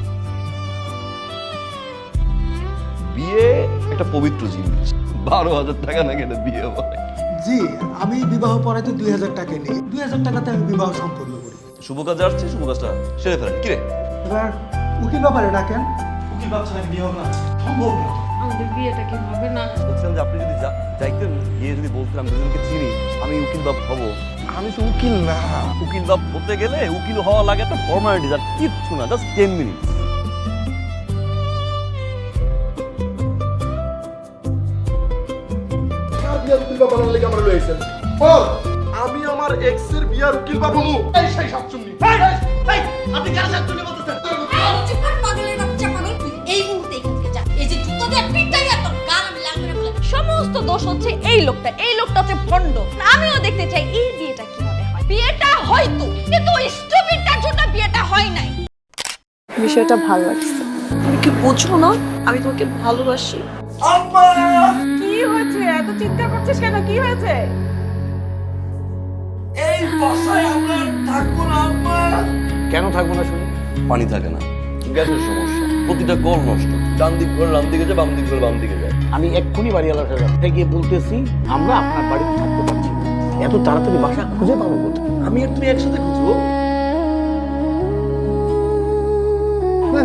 বিয়ে একটা পবিত্র জিনিস, 12,000 টাকা না গেলে বিয়ে হয়? জি, আমি বিবাহ পড়াইতে 2,000 টাকা নিই। 2,000 টাকাতে আমি বিবাহ সম্পন্ন করি। শুভ কাজে আসছি, শুভ কাজটা সেরে ফেলেন। কিরে এবার উকিল ব্যাপারে ডাকেন। উকিল বাচ্চা নাকি বিয়ে হবে না? সম্ভব না। আমাদের বিয়েটা কি হবে না? বলছিলাম যে আপনি যদি যাইতেন, গিয়ে যদি বলতেন আমি দুজনকে চিনি, আমি উকিল বাপ হবো। আমি তো উকিল না। উকিল বাপ হতে গেলে উকিল হওয়া লাগে একটা ফর্মালিটি, আর কিচ্ছু না, জাস্ট 10 মিনিট। আমি আমার এক্স এর বিয়ার উকিল বাবু। এই সেই শাকচুন্নি। আপনি কেন শাকচুন্নি বলতেছেন? সমস্ত দোষ হচ্ছে এই লোকটা। এই লোকটা হচ্ছে ভণ্ড। আমিও দেখতে চাই এই বিয়েটা কিভাবে হয়। বিয়েটা হয়তো, কিন্তু ওই স্টুপিডটার জন্য বিয়েটা হয় নাই। বিষয়টা ভালো লাগছে। তুমি কি বুঝো না আমি তোমাকে ভালোবাসি? কি হয়েছে? এত চিন্তা করছিস কেন? কি হয়েছে? এই বাসায় আমরা থাকবো না আম্মা। কেন থাকবো না শুনি? পানি থাকে না, গ্যাসের সমস্যা, প্রতিটা কল নষ্ট, ডান দিক করে ডান দিকে যায়, বাম দিক করে বাম দিকে যায়। আমি এক্ষুনি বাড়িওয়ালার সাথে গিয়ে বলতেছি আমরা আপনার বাড়িতে থাকতে পারছি না। এত তাড়াতাড়ি বাসা খুঁজে পাবো কোথায়? আমি আর তুমি একসাথে খুঁজবো।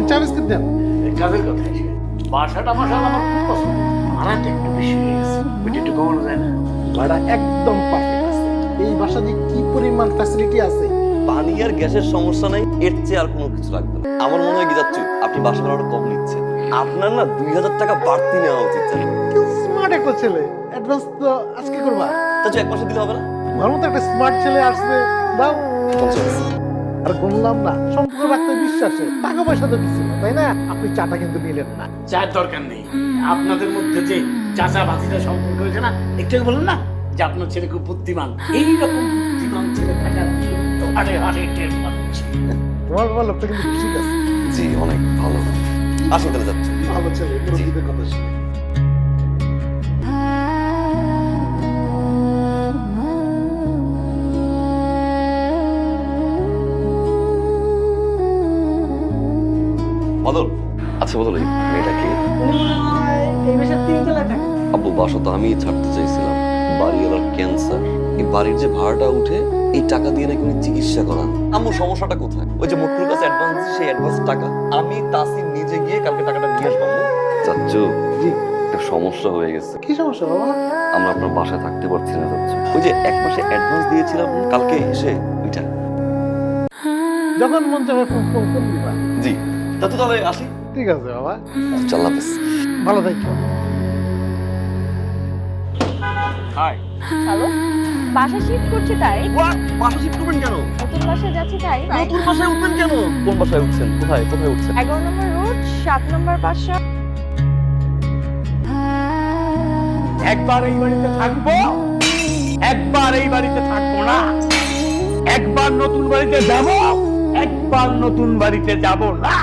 চা বিস্কিট দেন। এই কাজের কথা এসে বাসাটা মাসাল আমার খুব পছন্দ। ভাড়াটা একটু বেশি হয়ে গেছে, ওইটা একটু কমানো যায় না? ভাড়া একদম পারফেক্ট আছে। এই বাসা যে কি পরিমাণ ফ্যাসিলিটি আছে। পানি আর গ্যাসের সমস্যা নাই, এর চেয়ে আর কোনো কিছু লাগবে না। আমার মনে হয় কি যাচ্ছ, আপনি বাসা ভাড়াটা কম নিচ্ছেন। আপনার না 2,000 টাকা বাড়তি নেওয়া উচিত। কি স্মার্ট একটা ছেলে। অ্যাডভান্স তো আজকে করবা? তা 1 মাসে দিলে হবে না? আমার মতো একটা স্মার্ট ছেলে আসবে, দাও। আর বললাম না, সম্পর্ক রাখতে বিশ্বাসে টাকা পয়সা তো কিছু না, তাই না? আপনি চাটা কিন্তু নিলেন না। চায়ের দরকার নেই। আপনাদের মধ্যে যে চাচা ভাতিজা সম্পর্ক হয়েছে না, একটু আগে বললেন না যে আপনার ছেলে খুব বুদ্ধিমান। এইরকম বুদ্ধিমান ছেলে থাকার হাড়ে হাড়ে টের পাচ্ছি। তোমার বাবা লোকটা কিন্তু ঠিক আছে। জি, অনেক ভালো। আসুন তাহলে যাচ্ছি। ভালো ছেলে, মুরব্বিদের কথা শুনে। বদল, আচ্ছা বদল, এই মেয়েটা কি? এই মাসের 3 তলায় থাকে। আব্বু, বাসা তো আমি ছাড়তে চাইছিলাম, বাড়িওয়ালার ক্যান্সার। এই বাড়ির যে ভাড়াটা উঠে, এই টাকা দিয়ে নাকি উনি চিকিৎসা করান। আম্মু, সমস্যাটা কোথায়? ওই যে মুটকুর কাছে অ্যাডভান্স দিয়েছি, সেই অ্যাডভান্স টাকা আমি তাসির নিজে গিয়ে কালকে টাকাটা নিয়ে আসবো। চাচ্চু, জি, একটা সমস্যা হয়ে গেছে। কি সমস্যা বাবা? আমরা আপনার বাসায় থাকতে পারছি না চাচ্চু। ওই যে 1 মাসে অ্যাডভান্স দিয়েছিলাম কালকে এসে, ওইটা। যখন মন চাবে ফোন ফোন দিবা। জি চাচ্চু, তাহলে আসি। ঠিক আছে বাবা, আল্লাহ হাফেজ। ভালো থাকো। হাই। হ্যালো, বাসা শিফট করছি তাই? বাসা শিফট করবেন কেন? নতুন বাসায় যাচ্ছি তাই? নতুন বাসায় উঠবেন কেন? কোন বাসায় উঠছেন? কোথায় কোথায় উঠছেন? 11 নম্বর রোড, 7 নম্বর বাসা। একবার এই বাড়িতে থাকবো, একবার এই বাড়িতে থাকবো না। একবার নতুন বাড়িতে যাব, একবার নতুন বাড়িতে যাব না।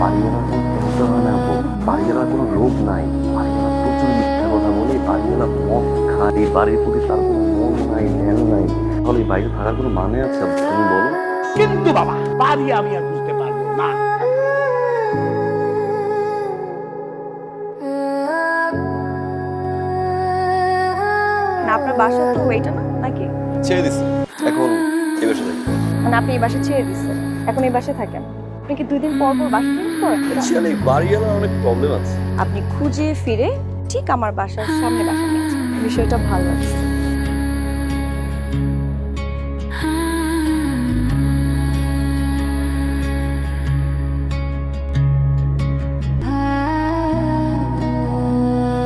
বাড়িওয়ালা কোনো হয় না আপু, বাড়িওয়ালার কোনো রোগ নাই। বাড়িওয়ালা প্রচুর মিথ্যা কথা বলে, বাড়িওয়ালা মদ খায়, এই বাড়ির প্রতি তার কোনো মন নাই, ধ্যান নাই। তাহলে এই বাড়িতে থাকার কোনো মানে আছে আপু? তুমি বলো। কিন্তু বাবা, বাড়ি আমি আর বুঝতে পারবো না। না। না আপনার বাসা তো এইটা না নাকি? ছেড়ে দিছি, এখন এই বাসা থাকি। মানে আপনি এই বাসা ছেড়ে দিচ্ছেন, এখন এই বাসায় থাকেন। আপনি কি 2 দিন পর পর বাসা চেঞ্জ করেন? আসলে এই বাড়িওয়ালার অনেক প্রবলেম আছে। আপনি খুঁজে ফিরে ঠিক আমার বাসার সামনে বাসা নিয়েছেন, বিষয়টা ভালো আছে।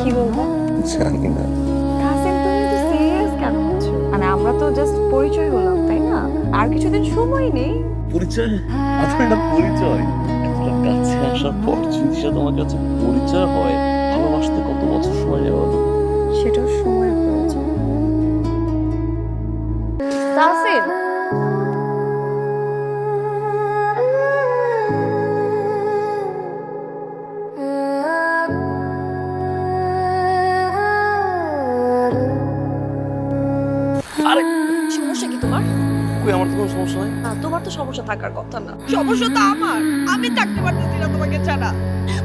কি বলবো? জানি না। কাসিম, তুমি তো সিরিয়াস কেন হচ্ছ? মানে আমরা তো জাস্ট পরিচয় হলাম, তাই না? আর কিছুদিন সময় নেই। পরিচয়? আপনার এটা পরিচয়? এতটা কাছে আসার পর যদি সে তোমার কাছে পরিচয় হয়, ভালোবাসতে কত বছর সময় নেওয়া? সেটাও সময়ের প্রয়োজন। কাসিম, আরে সমস্যা কি তোমার? কই, আমার তো কোনো সমস্যা নাই। না, তোমার তো সমস্যা থাকার কথা না। সমস্যা তো আমার। আমি থাকতে পারতেছি না তোমাকে ছাড়া।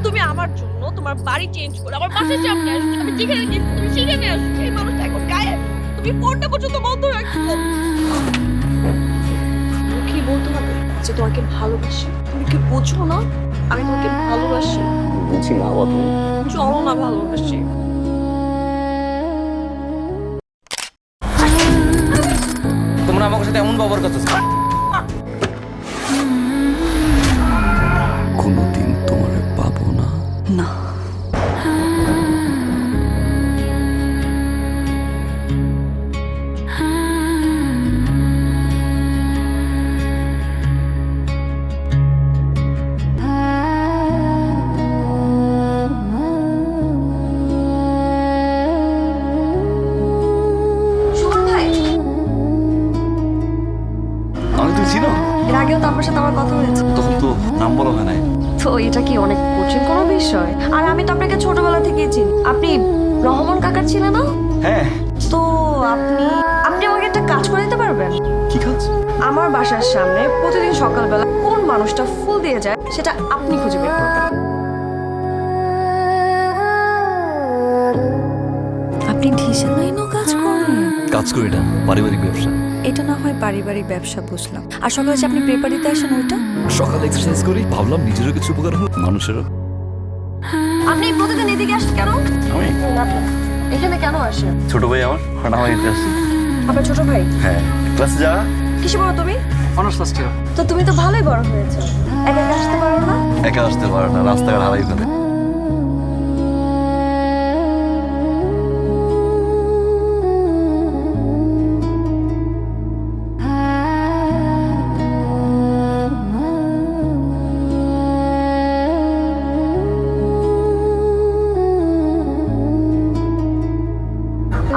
তুমি আমার জন্য তোমার বাড়ি চেঞ্জ করে আমার বাসার সামনে আসছো, আমি যেখানে গেছি তুমি সেখানে আসছো। সেই মানুষটা এখন গায়েব। তুমি ফোনটা পর্যন্ত বন্ধ রাখছো। কি বলতে হবে যে তোমাকে ভালোবাসি? তুমি কি বুঝো না আমি তোমাকে ভালোবাসি? বুঝি না বাবা, তুমি চলো না ভালোবাসি। তোমরা আমার সাথে এমন ব্যবহার করতেছ। কোনোদিন তোমার পাবো না। না, সুমন ভাই, আমি তুমি চিনো? এর আগেও তো আপনার সাথে আমার কথা হয়েছে। তখন তো নাম বলা হয় নাই। তো এটা কি অনেক কঠিন কোনো বিষয়? আর আমি তো আপনাকে ছোটবেলা থেকেই চিনি। আপনি রহমান কাকার ছিলেন না? হ্যাঁ। তো আপনি আমাকে একটা কাজ করে দিতে পারবেন? কি কাজ? আমার বাসার সামনে প্রতিদিন সকালবেলা কোন মানুষটা ফুল দিয়ে যায় সেটা আপনি খুঁজে বের করবেন। আপনি ঢিসের লাইনও কাজ করেন? কাজ করি না, পারিবারিক ব্যবসা। এটা না হয় পারিবারিক ব্যবসা, বুঝলাম। আর সকালে যে আপনি পেপার দিতে আসেন ওইটা? সকালে এক্সারসাইজ করি, ভাবলাম নিজেরও কিছু উপকার হোক, মানুষেরও। আপনি প্রতিদিন এদিকে আসেন কেন? আমি এখানে কেন আসেন? ছোট ভাই আমার, আর আমার ইন্টারেস্ট। আপনার ছোট ভাই? হ্যাঁ, ক্লাসে যা। কিসে বলো তুমি? Honours first year. তো তুমি তো ভালোই বড় হয়েছো, একা একা আসতে পারো না? একা আসতে পারে না, রাস্তাঘাট হারাই ফেলে।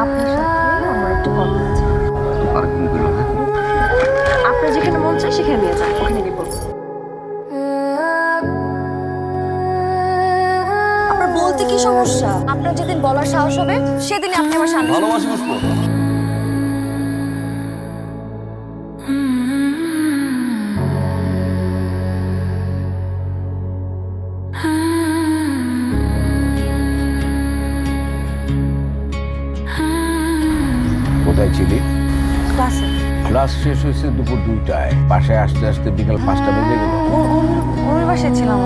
আপনার সাথে আমার একটু কথা আছে। পার্কিং করলো, হ্যাঁ? আপনার যেখানে মন চায় সেখানে নিয়ে যান, ওখানে গিয়ে বলবো। আপনার বলতে কি সমস্যা? আপনার যেদিন বলার সাহস হবে সেদিনই আপনি আমার সামনে। ভালোবাসি পুষ্প। কোথায় ছিলি? ক্লাসে। ক্লাস শেষ হয়েছে দুপুর 2টায়, বাসায় আসতে আসতে বিকাল 5টা বেজে গেল। ওর বাসায় ছিলাম।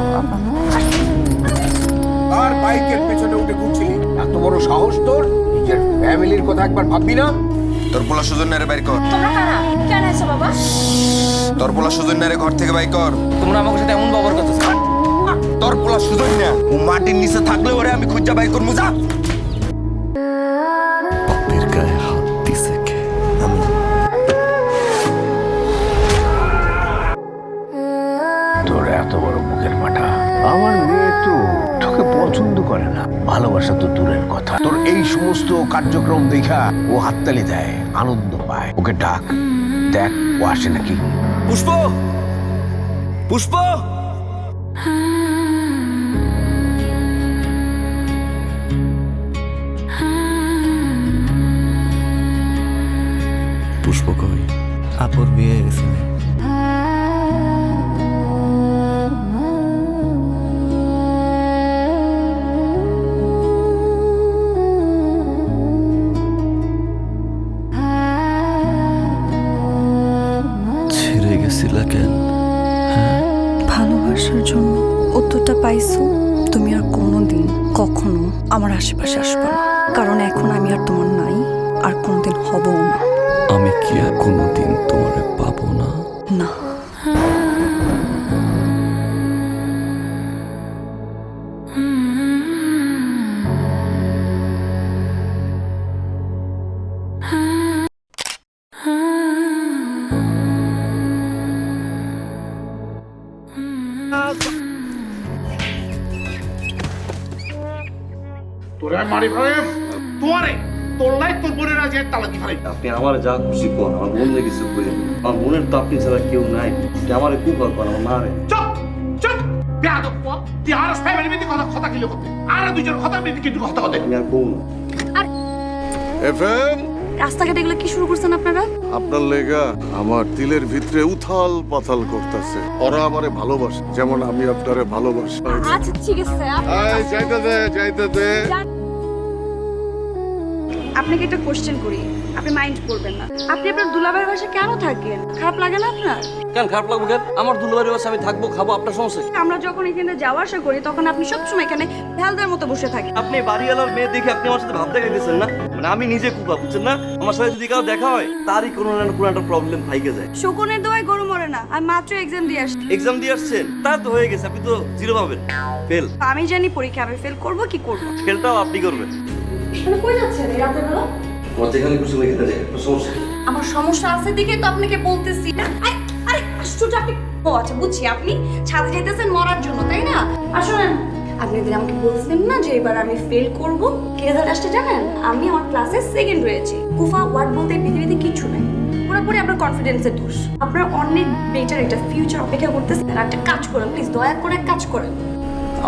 আর বাইকের পেছনে উঠে ঘুরছিলি? এত বড় সাহস তোর? নিজের ফ্যামিলির কথা একবার ভাববি না? তোর পোলা সুজন নারে বাইর কর। তোমরা কারা? কেন এসো বাবা? তোর পোলা সুজন নারে ঘর থেকে বাইর কর। তোমরা আমার সাথে এমন ব্যবহার করতেছ। তোর পোলা সুজন না, ও মাটির নিচে থাকলে ওরে আমি খুঁজা বাইর করবো। যা। বাপের গায়ে হাত দিছে কে? আমি। তোর এত বড় মুখের মাথা। আমার মেয়ে তো তোকে পছন্দ করে না, ভালোবাসা তো দূরের কথা। তোর এই সমস্ত কার্যক্রম দেখা ও হাততালি দেয়, আনন্দ পায়। ওকে ডাক, দেখ ও আসে নাকি। পুষ্প, পুষ্প। পুষ্প কই? আপুর বিয়ে গেছে। পাইছো তুমি আর কোনোদিন কখনো আমার আশেপাশে আসবে না, কারণ এখন আমি আর তোমার নাই, আর কোনোদিন হবও না। আমি কি আর কোনোদিন তোমারে পাবো না? না। তোরা মারি ভাই তোরে তোর লাই তোর বোনের আজ তালা দি ফেলাই। আপনি আমার যা খুশি করেন, আমার বোনের কিছু করেন। আমার বোনের তো আপনি ছাড়া কেউ নাই। আমার খুব ভালো করেন, আমার মারে। চুপ চুপ বেয়াদব তুই আর ফ্যামিলি মিটিং কথা কিলো করতে আর দুইজন কথা মিটিং কিন্তু কথা কথা আমি আর বউ না। এফএম রাস্তাঘাটে এগুলো কি শুরু করছেন আপনারা? আপনার লেগা আমার দিলের ভিতরে উথাল পাথাল করতেছে। ওরা আমারে ভালোবাসে যেমন আমি আপনারে ভালোবাসি। আচ্ছা ঠিক আছে এই যাইতে দে যাইতে দে। আপনাকে একটা কোশ্চেন করি, আপনি মাইন্ড করবেন না। আপনি আপনার দুলাভাইয়ের বাসায় কেন থাকেন? খারাপ লাগে না আপনার? কেন খারাপ লাগবে কেন? আমার দুলাবাড়ির বাসা আমি থাকবো, খাবো, আপনার সমস্যা কি? আমরা যখন এখানে যাওয়া আসা করি তখন আপনি সবসময় এখানে ভেলদার মতো বসে থাকেন। আপনি বাড়িওয়ালার মেয়ে দেখে আপনি আমার সাথে ভাব দেখা দিচ্ছেন না? মানে আমি নিজে কুপা, বুঝছেন না? আমার সাথে যদি কারো দেখা হয় তারই কোনো না কোনো একটা প্রবলেম থাইকে যায়। শকুনের দোয়ায় গরু মরে না। আমি মাত্র এক্সাম দিয়ে আসছি। এক্সাম দিয়ে আসছেন, তা তো হয়ে গেছে। আপনি তো জিরো পাবেন, ফেল। আমি জানি পরীক্ষা আমি ফেল করব কি করব। ফেলটাও আপনি করবেন। মানে কই যাচ্ছেন এই রাতের বেলা? আমার যেখানে খুশি ওইখানে যাই, আপনার সমস্যা কি? আমার সমস্যা আছে দেখে তো আপনাকে বলতেছি। আরে আশ্চর্য, আপনি ও আচ্ছা বুঝছি, আপনি ছাদে যেতেছেন মরার জন্য, তাই না? আর শোনেন, আপনি যদি আমাকে বলছেন না যে এবার আমি ফেল করব, কি রেজাল্ট আসছে জানেন? আমি আমার ক্লাসে সেকেন্ড হয়েছি। কুফা ওয়ার্ড বলতে পৃথিবীতে কিছু নাই, পুরোপুরি আপনার কনফিডেন্সের দোষ। আপনার অনেক বেটার একটা ফিউচার অপেক্ষা করতেছে। আর একটা কাজ করেন প্লিজ, দয়া করে এক কাজ করেন।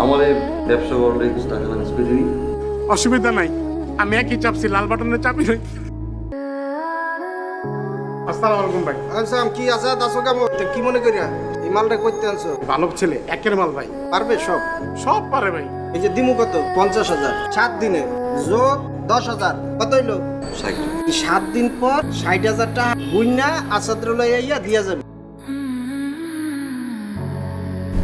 আমার এই ব্যবসা করলে কিছু টাকা লাগবে দিবি? অসুবিধা নাই, আমি একই চাপছি, লাল বাটনের চাপই নই। আসসালামু আলাইকুম ভাই। আনসাম কি আছে দাসো কেমন কি মনে করিয়া এই মালটা করতে আনছো? ভালো ছেলে, একের মাল ভাই। পারবে সব? সব পারে ভাই। এই যে দিমু কত? 50,000 7 দিনে যোগ 10,000 কত হইলো? 60। 7 দিন পর 60,000 টাকা গুইনা আসাদ্র লইয়া দিয়া যাবে।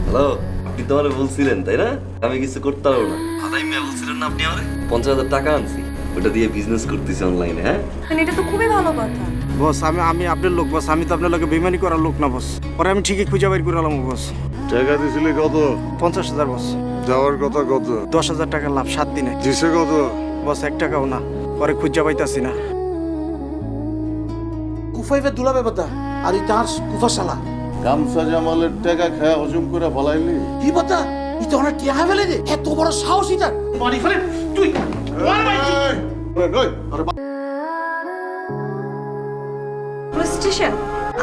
হ্যালো, আপনি তো আমারে বলছিলেন তাই না আমি কিছু করতে পারবো না? আদাই মিয়া বলছিলেন না আপনি আমারে? 50,000 টাকা আনছি, ওটা দিয়ে বিজনেস করতেছি অনলাইনে। হ্যাঁ, এটা তো খুবই ভালো কথা। বস আমি আপনার লোক বস, আমি তো আপনার লোকে বেইমানি করার লোক না বস। পরে আমি ঠিকই খুঁজে বের করে আলাম বস। টাকা দিছিলি কত? 50,000 বস। যাওয়ার কথা কত? 10,000 টাকা লাভ 7 দিনে। দিছে কত? বস 1 টাকাও না। পরে খুঁজে পাইতাছি না। কুফাইবে দুলাবে বাতা আর এই তার কুফা শালা গামছা জামালের টাকা খায়া হজম করে ফলাইলি। কি বাতা ই তো অনেক টিয়া ফেলে দে। এত বড় সাহস ইতার মারি ফেলে তুই। ওরে ভাই পুলিশ স্টেশন,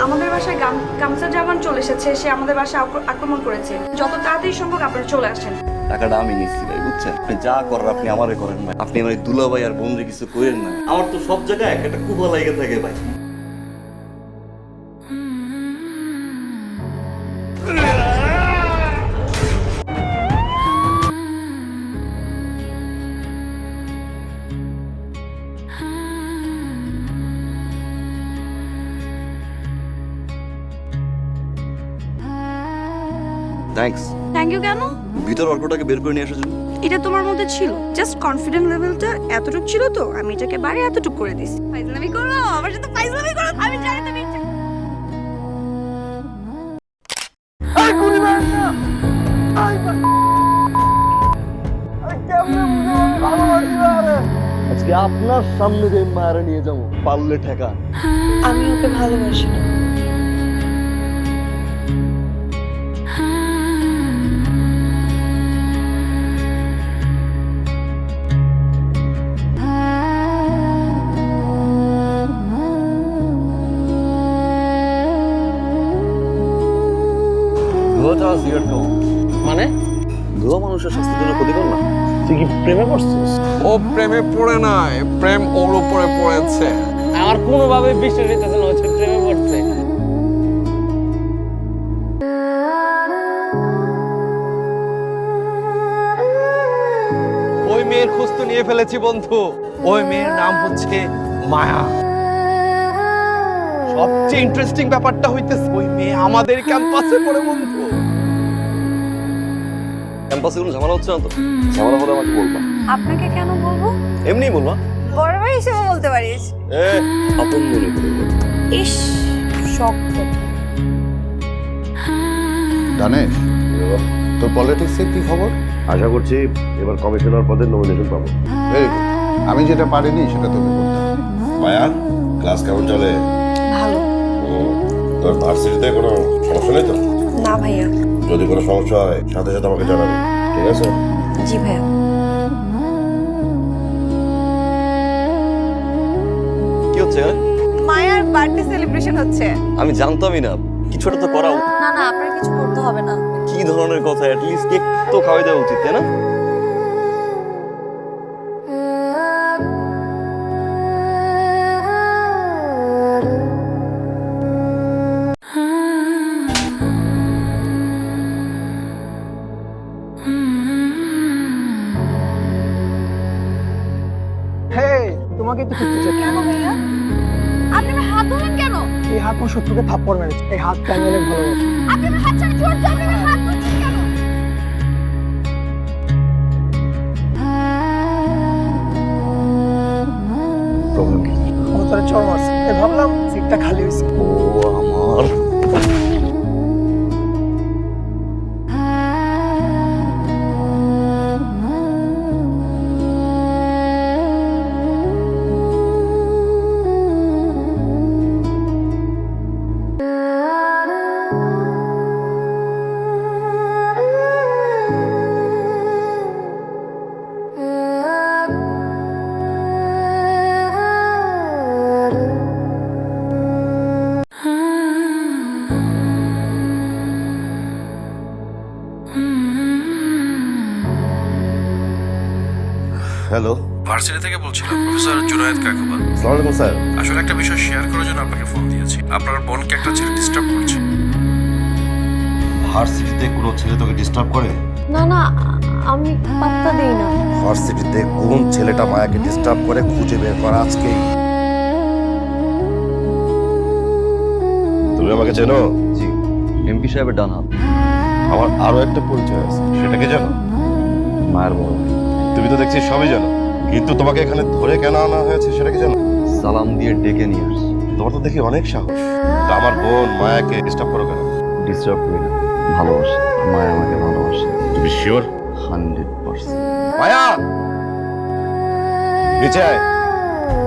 আমাদের বাসায় গামছা জামান চলে এসেছে। সে আমাদের বাসায় আক্রমণ করেছে। যত তাড়াতাড়ি সম্ভব আপনারা চলে আসেন। টাকাটা আমি নিচ্ছি ভাই, বুঝছেন? আপনি যা করার আপনি আমারে করেন ভাই। আপনি আমার দুলা ভাই আর বোনরে কিছু করেন না। আমার তো সব জায়গায় একটা কুপা লাগে থাকে ভাই। থ্যাঙ্কস। থ্যাংক ইউ কেন? ভিতর অল্পটাকে বের করে নিয়ে আসার জন্য। এটা তোমার মধ্যে ছিল, জাস্ট কনফিডেন্স লেভেলটা এতটুকু ছিল তো আমি এটাকে বাড়ি এতটুকু করে দিছি। ফাইজলামি করো আমার সাথে, ফাইজলামি করো। আমি জানি তুমি আজকে আপনার সামনে যে মায়ের নিয়ে যাবো, পারলে ঠেকা। আমি ওকে ভালোবাসি না। মানে ধোয়া মানুষের স্বাস্থ্যের জন্য ক্ষতিকর না। তুই কি প্রেমে পড়ছিস? ও প্রেমে পড়ে নাই, প্রেম ওর উপরে পড়েছে। আমার কোনোভাবে বিশ্বাস হইতেছে না হচ্ছে প্রেমে পড়ছে। ওই মেয়ের খোঁজ তো নিয়ে ফেলেছি বন্ধু। ওই মেয়ের নাম হচ্ছে মায়া। সবচেয়ে ইন্টারেস্টিং ব্যাপারটা হইতেছে ওই মেয়ে আমাদের ক্যাম্পাসে পড়ে বন্ধু। ক্যাম্পাসে কোনো ঝামেলা হচ্ছে না তো? ঝামেলা হলে আমাকে বলবা। আপনাকে কেন বলবো? এমনিই বলবা। বড় ভাই হিসেবে বলতে পারিস। আপন মনে করে বলবা। ইস, শক্ত। জানেশ তোর পলিটিক্সের কি খবর? আশা করছি এবার কমিশনার পদের নমিনেশন পাবো। Very good. আমি যেটা পারিনি সেটা তোকে করতে হবে। মায়া, ক্লাস কেমন চলে? ভালো। তোর ভার্সিটিতে কোনো সমস্যা নেই তো? না ভাইয়া। যদি কোনো সমস্যা হয় সাথে সাথে আমাকে জানাবি, ঠিক আছে? জি ভাইয়া। কি হচ্ছে? মায়ার বার্থডে সেলিব্রেশন হচ্ছে। আমি জানতামই না, কিছু একটা তো করা উচিত। না না, আপনার কিছু করতে হবে না। কি ধরনের কথা? অ্যাটলিস্ট কেক তো খাওয়াই দেওয়া উচিত, তাই না? হেই, তোমাকে একটু খুঁজতে চাই। কেন ভাইয়া? আপনি আমার হাত ধরলেন কেন? এই হাত আমার শত্রুকে থাপ্পড় মেরেছে। এই হাতটা আমি অনেক ভালোবাসি। আপনি আমার হাত ছাড়া চড়তে, আপনি আমার হাত ধরছেন কেন? প্রবলেম কি? আমার তোরা চড় মারছে। এই ভাবলাম সিটটা খালি হয়েছে। ও আমার হ্যালো, ভার্সিটি থেকে বলছিলাম, প্রফেসর জুনায়েদ কাকুবা। আসসালামু আলাইকুম স্যার। আসলে একটা বিষয় শেয়ার করার জন্য আপনাকে ফোন দিয়েছি। আপনার বোনকে একটা ছেলে ডিস্টার্ব করছে। ভার্সিটিতে কোনো ছেলে তোকে ডিস্টার্ব করে? না না, আমি পাত্তা দেই না। ভার্সিটিতে কোন ছেলেটা মায়াকে ডিস্টার্ব করে খুঁজে বের করা আজকেই। তুমি আমাকে চেনো? জি, এমপি সাহেবের ডান হাত। আমার আরো একটা পরিচয় আছে, সেটা কি জানো? মায়ের বড় ভাই। তুমি তো দেখছি সবই জানো, কিন্তু তোমাকে এখানে ধরে কেন আনা হয়েছে সেটা কি জানো? সালাম দিয়ে ডেকে নিয়ে আসছি। তোমার তো দেখি অনেক সাহস। তা আমার বোন মায়াকে ডিস্টার্ব করো কেন? ডিস্টার্ব করি না, ভালোবাসে। মায়া আমাকে ভালোবাসে। তুমি শিওর? 100%। মায়া, নিচে আয়।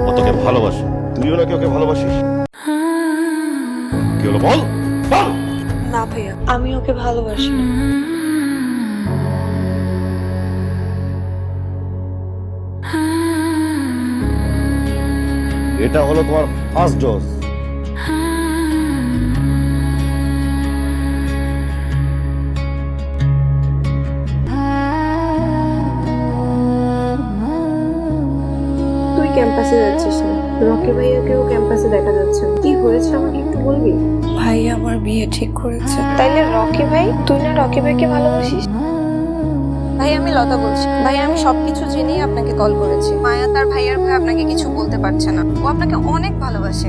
ও তোকে ভালোবাসে, তুইও নাকি ওকে ভালোবাসিস? কি হলো বল বল। না ভাইয়া, আমি ওকে ভালোবাসি না। এটা হলো তোমার ফার্স্ট ডোজ। তুই ক্যাম্পাসে যাচ্ছিস না, রকি ভাইয়াকেও ক্যাম্পাসে দেখা যাচ্ছে না। কি হয়েছে আমাকে একটু বলবি? ভাই আমার বিয়ে ঠিক করেছে। তাইলে রকি ভাই, তুই না রকি ভাইকে ভালোবাসিস? ভাই আমি লতা বলছি। ভাই আমি সবকিছু জেনেই আপনাকে কল করেছি। মায়া তার ভাইয়ার ভয়ে আপনাকে কিছু বলতে পারছে না। ও আপনাকে অনেক ভালোবাসে।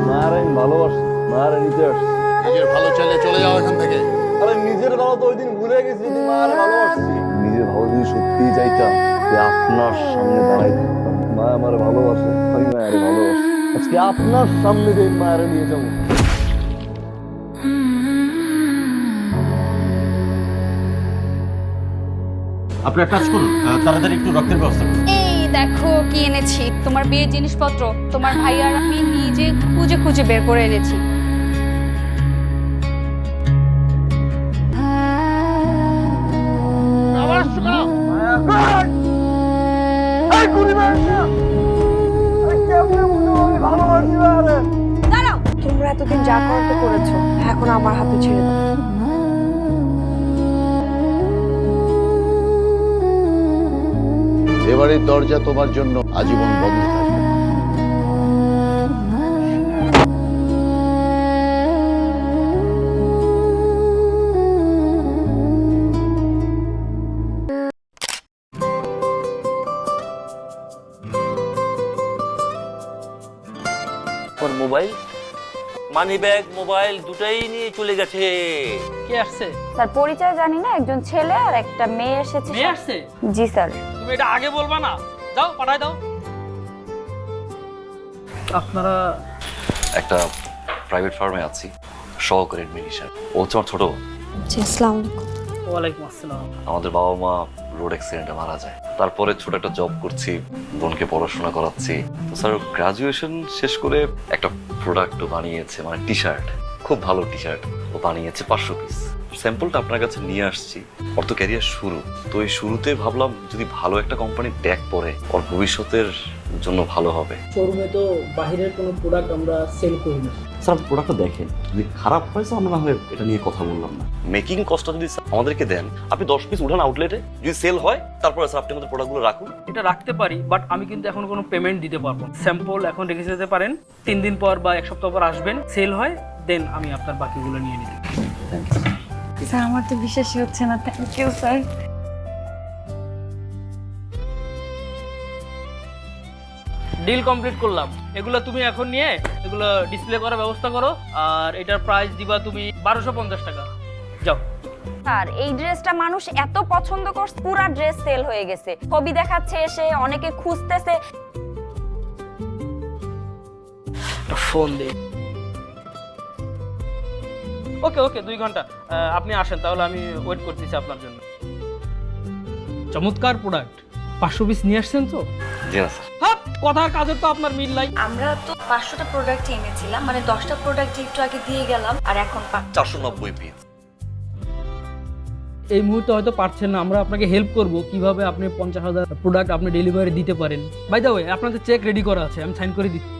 মায়ের আমি ভালোবাসি, মায়ের নিতে আসছি। নিজের ভালো চাইলে চলে যাও এখান থেকে। আরে নিজের ভালো তো ওই দিন ভুলে গেছি, যদি মায়ের ভালোবাসছি। নিজের ভালো যদি সত্যিই চাইতাম, যে আপনার সামনে দাঁড়াই থাকতাম। মা আমার ভালোবাসে, আমি মায়ের ভালোবাসি। আজকে আপনার সামনে যে মায়ের নিয়ে যাবো। আপনি এক কাজ করুন, তাড়াতাড়ি একটু রক্তের ব্যবস্থা করুন। এই দেখো কি এনেছি, তোমার বিয়ের জিনিসপত্র। তোমার ভাই আর আমি নিজে খুঁজে খুঁজে বের করে এনেছি। দাঁড়াও, তোমরা এতদিন যা করার তো করেছো, এখন আমার হাতে ছেড়ে দাও। এবারের দরজা তোমার জন্য আজীবন বন্ধ থাকবে। মোবাইল মানি ব্যাগ মোবাইল দুটাই নিয়ে চলে গেছে। কে আসছে? স্যার পরিচয় জানি না, একজন ছেলে আর একটা মেয়ে এসেছে। মেয়ে আসছে? জি স্যার। তুমি এটা আগে বলবা না? যাও পাঠাই দাও। আপনারা? একটা প্রাইভেট ফার্মে আছি, সহকারী অ্যাডমিনিস্ট্রেটর। ও হচ্ছে আমার ছোট বোন। জি আসসালামু আলাইকুম। ওয়ালাইকুম আসসালাম। আমাদের বাবা মা রোড অ্যাক্সিডেন্টে মারা যায়, তারপরে ছোট একটা জব করছি, বোনকে পড়াশোনা করাচ্ছি। তো স্যার গ্রাজুয়েশন শেষ করে একটা প্রোডাক্টও বানিয়েছে, মানে টি শার্ট, খুব ভালো টি শার্ট ও বানিয়েছে 500 পিস। স্যাম্পলটা আপনার কাছে নিয়ে আসছি। ওর তো ক্যারিয়ার শুরু, তো এই শুরুতে ভাবলাম যদি ভালো একটা কোম্পানির ট্যাগ পরে ওর ভবিষ্যতের জন্য ভালো হবে। শোরুমে তো বাহিরের কোনো প্রোডাক্ট আমরা সেল করি না। স্যার প্রোডাক্টটা দেখেন, যদি খারাপ হয় তো আমরা না হয় এটা নিয়ে কথা বললাম না। মেকিং কস্টটা যদি আমাদেরকে দেন, আপনি 10 পিস উঠান আউটলেটে, যদি সেল হয় তারপরে স্যার আপনি আমাদের প্রোডাক্টগুলো রাখুন। এটা রাখতে পারি, বাট আমি কিন্তু এখন কোনো পেমেন্ট দিতে পারবো না। স্যাম্পল এখন রেখে যেতে পারেন, 3 দিন পর বা 1 সপ্তাহ পর আসবেন, সেল হয় দেন আমি আপনার বাকিগুলো নিয়ে নিতে। স্যার আমার তো বিশ্বাসই হচ্ছে না। Thank you sir. Deal complete করলাম। এগুলো তুমি এখন নিয়ে এগুলো ডিসপ্লে করার ব্যবস্থা করো, আর এটার প্রাইস দিবা তুমি 1250 টাকা। যাও। স্যার এই ড্রেসটা মানুষ এত পছন্দ করছে, পুরা ড্রেস সেল হয়ে গেছে। ছবি দেখাচ্ছে এসে, অনেকে খুঁজতেছে। ফোন দে। ওকে ওকে, 2 ঘন্টা আপনি আসেন, তাহলে আমি ওয়েট করতেছি আপনার জন্য। চমৎকার প্রোডাক্ট, 500 পিস নিয়ে আসছেন তো? জি না স্যার। হ্যাঁ, কথার কাজের তো আপনার মিল নাই। আমরা তো 500টা প্রোডাক্ট এনেছিলাম, মানে 10টা প্রোডাক্ট একটু আগে দিয়ে গেলাম, আর এখন 490 পিস। এই মুহূর্তে হয়তো পারছেন না, আমরা আপনাকে হেল্প করব কিভাবে আপনি 50,000 প্রোডাক্ট আপনি ডেলিভারি দিতে পারেন। বাই দ্য ওয়ে, আপনাদের চেক রেডি করা আছে, আমি সাইন করে দিচ্ছি।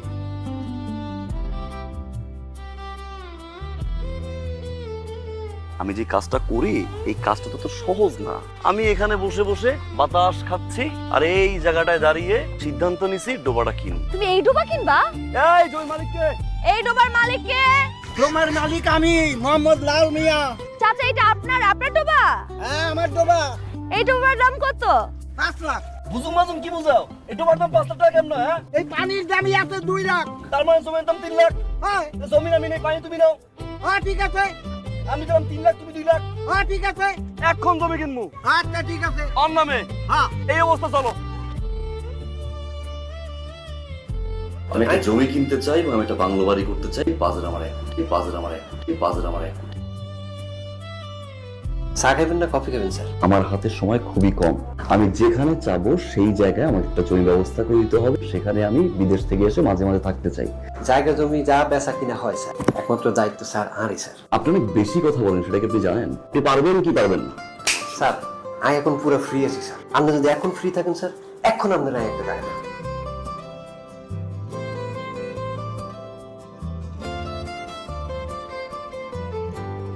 আমি যে কাজটা করি এই কাজটা তো সহজ না। আমি এখানে বসে বসে বাতাস খাচ্ছি আর এই জায়গাটায় দাঁড়িয়ে সিদ্ধান্ত নিছি ডোবাটা কিনব। তুমি এই ডোবা কিনবা? এই জমি মালিক কে? এই ডোবার মালিক কে? ডোবার মালিক আমি, মোহাম্মদ লাল মিয়া। চাচা এটা আপনার ডোবা? হ্যাঁ আমার ডোবা। এই ডোবার দাম কত? 5 লাখ। বুঝুম মাজুম কি বুঝাও? এই ডোবার দাম 5 লাখ টাকা কেমন? হ্যাঁ, এই পানির দামই আছে 2 লাখ। তার মানে জমির দাম 3 লাখ। হ্যাঁ জমি আমি নেই, পানি তুমি নাও। হ্যাঁ ঠিক আছে। আমি দিলাম 3 লাখ, তুমি 2 লাখ। হ্যাঁ ঠিক আছে। এখন জমি কিনবো। আচ্ছা ঠিক আছে। ওর নামে। হ্যাঁ এই অবস্থা চলো। আমি একটা জমি কিনতে চাই এবং আমি একটা বাংলো বাড়ি করতে চাই। বাজার আমার 1 কোটি, বাজার আমার 1 কোটি, বাজার আমার 1 কোটি। চা খাবেন না কফি খাবেন স্যার? আমার হাতে সময় খুবই কম। আমি যেখানে চাবো সেই জায়গায় আমার একটা জমি ব্যবস্থা করে দিতে হবে। সেখানে আমি বিদেশ থেকে এসে মাঝে মাঝে থাকতে চাই। জায়গা জমি যা বেচা কিনা হয় স্যার, একমাত্র দায়িত্ব স্যার আরই স্যার। আপনি অনেক বেশি কথা বলেন, সেটা কি আপনি জানেন? আপনি পারবেন কি পারবেন না? স্যার আমি এখন পুরো ফ্রি আছি স্যার। আপনি যদি এখন ফ্রি থাকেন স্যার, এখন আপনারা একটা জায়গা।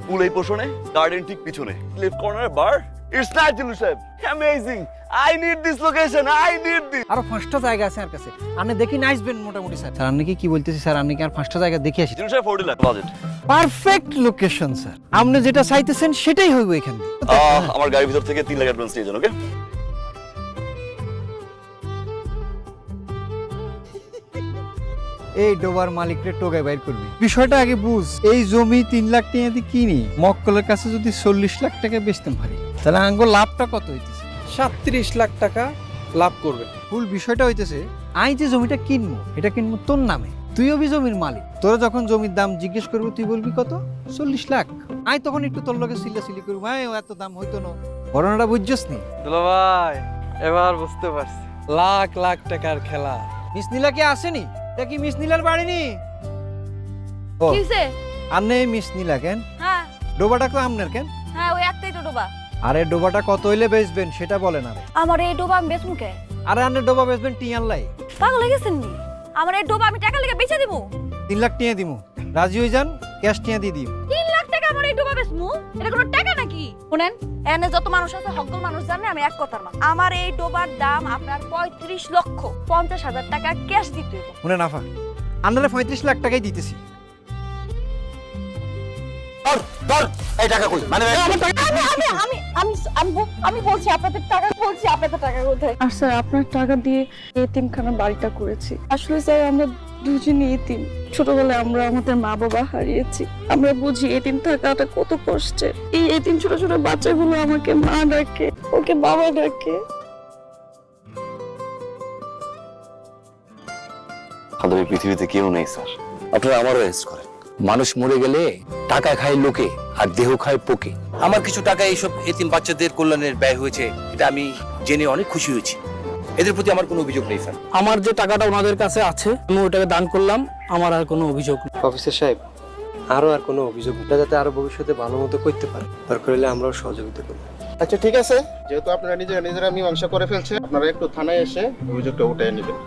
পুল এই পোষণে, গার্ডেন ঠিক পিছনে, লেফট কর্নার বার। ইটস নট জিলুসেব, amazing. I need this location, I need this. আরো 5টা জায়গা আছে আর কাছে, আপনি দেখি না আসবেন মোটামুটি স্যার। স্যার আপনি কি বলতেছি স্যার, আপনি কি আর 5টা জায়গা দেখে আসি? জিলুসেব 40 lakh budget. Perfect location sir, আপনি যেটা চাইতেছেন সেটাই হইব এখানে। আমার গাড়ির ভিতর থেকে 3 লাখ অ্যাডভান্স নিয়ে যান, ওকে? এই ডোবার মালিকরে টোগায় বাইর করবি। বিষয়টা আগে বুঝ। এই জমি 3 লাখ টাকা দিয়ে কিনি, মক্কলের কাছে যদি 40 লাখ টাকা বেচতে পারি, তাহলে আঙ্গ লাভটা কত হইতেছে? 37 লাখ টাকা লাভ করবে। ফুল বিষয়টা হইতেছে, আই যে জমিটা কিনবো, এটা কিনবো তোর নামে, তুইও বি জমির মালিক। তোরা যখন জমির দাম জিজ্ঞেস করবো তুই বলবি কত? 40 লাখ। আই তখন একটু তোর লগে সিলাসিলি করবো, এত দাম হইতো না। ঘটনাটা বুঝছস নি? দুলা ভাই এবার বুঝতে পারছি, লাখ লাখ টাকার খেলা। মিস নীলা কে আসেনি? এটা কি মিস নীলার বাড়ি নি? কিসে? আনে মিস নীলা কেন? হ্যাঁ ডোবাটা তো আমনের কেন? হ্যাঁ, ওই একটাই তো ডোবা। আরে ডোবাটা কত হইলে বেচবেন সেটা বলেন। আরে আমার এই ডোবা আমি বেচমু কে? আরে আনে ডোবা বেচবেন টিয়ান লাই। পাগল হয়ে গেছেন নি? আমার এই ডোবা আমি টাকা লেগে বেচে দিমু। 3 লাখ টিয়া দিমু, রাজি হই যান, ক্যাশ টিয়া দিয়ে দিম। 3 লাখ টাকা আমার এই ডোবা বেচমু? এটা কোনো টাকা নাকি? শুনেন, এনে যত মানুষ আছে সকল মানুষ জানে আমি এক কথার মানুষ। আমার এই ডোবার দাম আপনার 35 লক্ষ 50,000 টাকা ক্যাশ দিতে হবে। শুনে নাফা, আপনারা 35 লাখ টাকাই দিতেছি। ধর ধর এই টাকা কই মানে আমি বলছি আপনাদের টাকা কোথায়? আর স্যার আপনার টাকা দিয়ে এতিমখানা বাড়িটা করেছি। আসলে স্যার আমরা দুজনে এতিম, ছোটবেলায় আমরা আমাদের মা বাবা হারিয়েছি। আমরা বুঝি এতিম থাকাটা কত কষ্টের। এই এতিম ছোট ছোট বাচ্চাগুলো আমাকে মা ডাকে, ওকে বাবা ডাকে। আমাদের এই পৃথিবীতে কেউ নেই স্যার, আপনারা আমারও রেস্ট করেন। মানুষ মরে গেলে টাকা খায় লোকে আর দেহ খায় পোকে। আমার কিছু টাকা এইসব এতিম বাচ্চাদের কল্যাণের ব্যয় হয়েছে, এটা আমি জেনে অনেক খুশি হয়েছি। এদের প্রতি আমার কোনো অভিযোগ নেই স্যার। আমার যে টাকাটা ওনাদের কাছে আছে আমি ওটাকে দান করলাম, আমার আর কোনো অভিযোগ নেই। অফিসার সাহেব, আরো আর কোনো অভিযোগ না, যাতে আরো ভবিষ্যতে ভালো মতো করতে পারে, দরকার হলে আমরাও সহযোগিতা করব। আচ্ছা ঠিক আছে, যেহেতু আপনারা নিজেরা মীমাংসা করে ফেলছে, আপনারা একটু থানায় এসে অভিযোগটা উঠে নেবেন।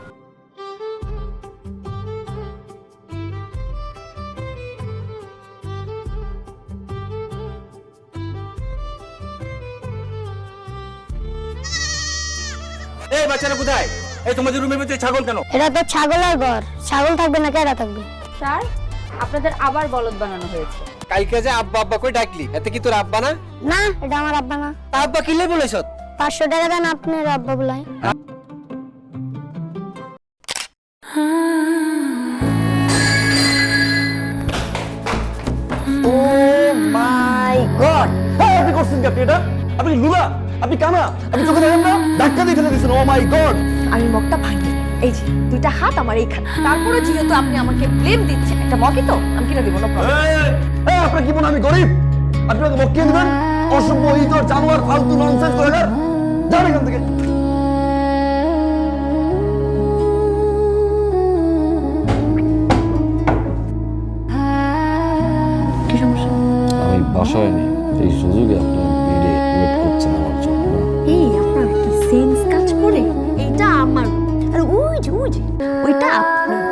এই বাচ্চারা কোথায়? এই তোমাদের রুমের ভিতরে ছাগল কেন? এটা তো ছাগলের ঘর, ছাগল থাকবে না কেডা থাকবে? স্যার আপনাদের আবার বলদ বানানো হয়েছে। কালকে যে আব্বা আব্বা কই ডাকলি, এতে কি তোর আব্বা না? না, এটা আমার আব্বা না। আব্বা কিলে বলেছ? 500 টাকা দেন, আপনার আব্বা বলাই। ও মাই গড, আপনি করছেন কি আপনি এটা? আপনি লুলা, আপনি কানা, আপনি চোখে দেখেন না? ধাক্কা দিয়ে ফেলে দিয়েছেন। ও মাই গড! আমি মগটা ভাঙি, এই যে দুইটা হাত আমার এইখানে। তারপরে যেহেতু আপনি আমাকে ব্লেম দিচ্ছেন, একটা মগই তো আমি কিনে দিব না প্রবলেম। আপনার কি মনে হয় আমি গরিব? আপনি আমাকে বকিয়ে দিবেন? অসভ্য, ইতর, জানোয়ার, ফালতু ননসেন্স করে যান এখান থেকে। কি সমস্যা? আমি বাসায় নেই, এই সুযোগে আপনার বেডে ওয়েট করছেন আমার জন্য। এই আপনার কি সেন্স কাজ করে? এইটা আমার, আর ওই যে ওইটা আপনার।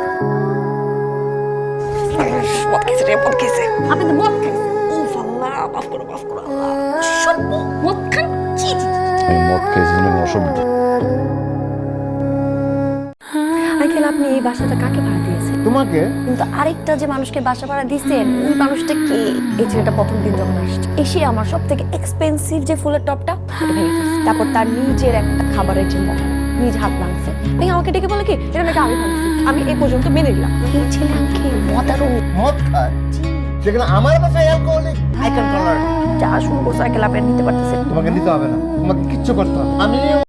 মদ খেয়েছে রে, মদ খেয়েছে। আপনি তো মদ খাইছেন। ও আল্লাহ, মাফ করো আল্লাহ। সত্যি মদ খান? ছি ছি। আমি মদ খেয়েছি, অসভ্য। আঙ্কেল আপনি এই বাসাটা কাকে ভাড়া দিয়েছেন? তোমাকে কিন্তু আরেকটা যে মানুষকে বাসা ভাড়া দিয়েছেন, ওই মানুষটা কে? এই ছেলেটা প্রথম দিন যখন আসছে, এসে আমার সব থেকে এক্সপেন্সিভ যে ফুলের টপটা ওটা ভেঙে ফেলছে। তারপর তার নিজের একটা খাবারের যে নিজ হাত ভাঙছে, ভেঙে আমাকে ডেকে বলে কি এটা নাকি আমি ভাঙছি। আমি এই পর্যন্ত মেনে নিলাম। এই ছেলে আমাকে মদারও মদ খায়, সেখানে আমার বাসায় অ্যালকোহলিক আই ক্যান টলারেট। যা শুরু করছে আঙ্কেল আপনি নিতে পারতেছেন। তোমাকে নিতে হবে না, তোমাকে কিচ্ছু করতে হবে। আমি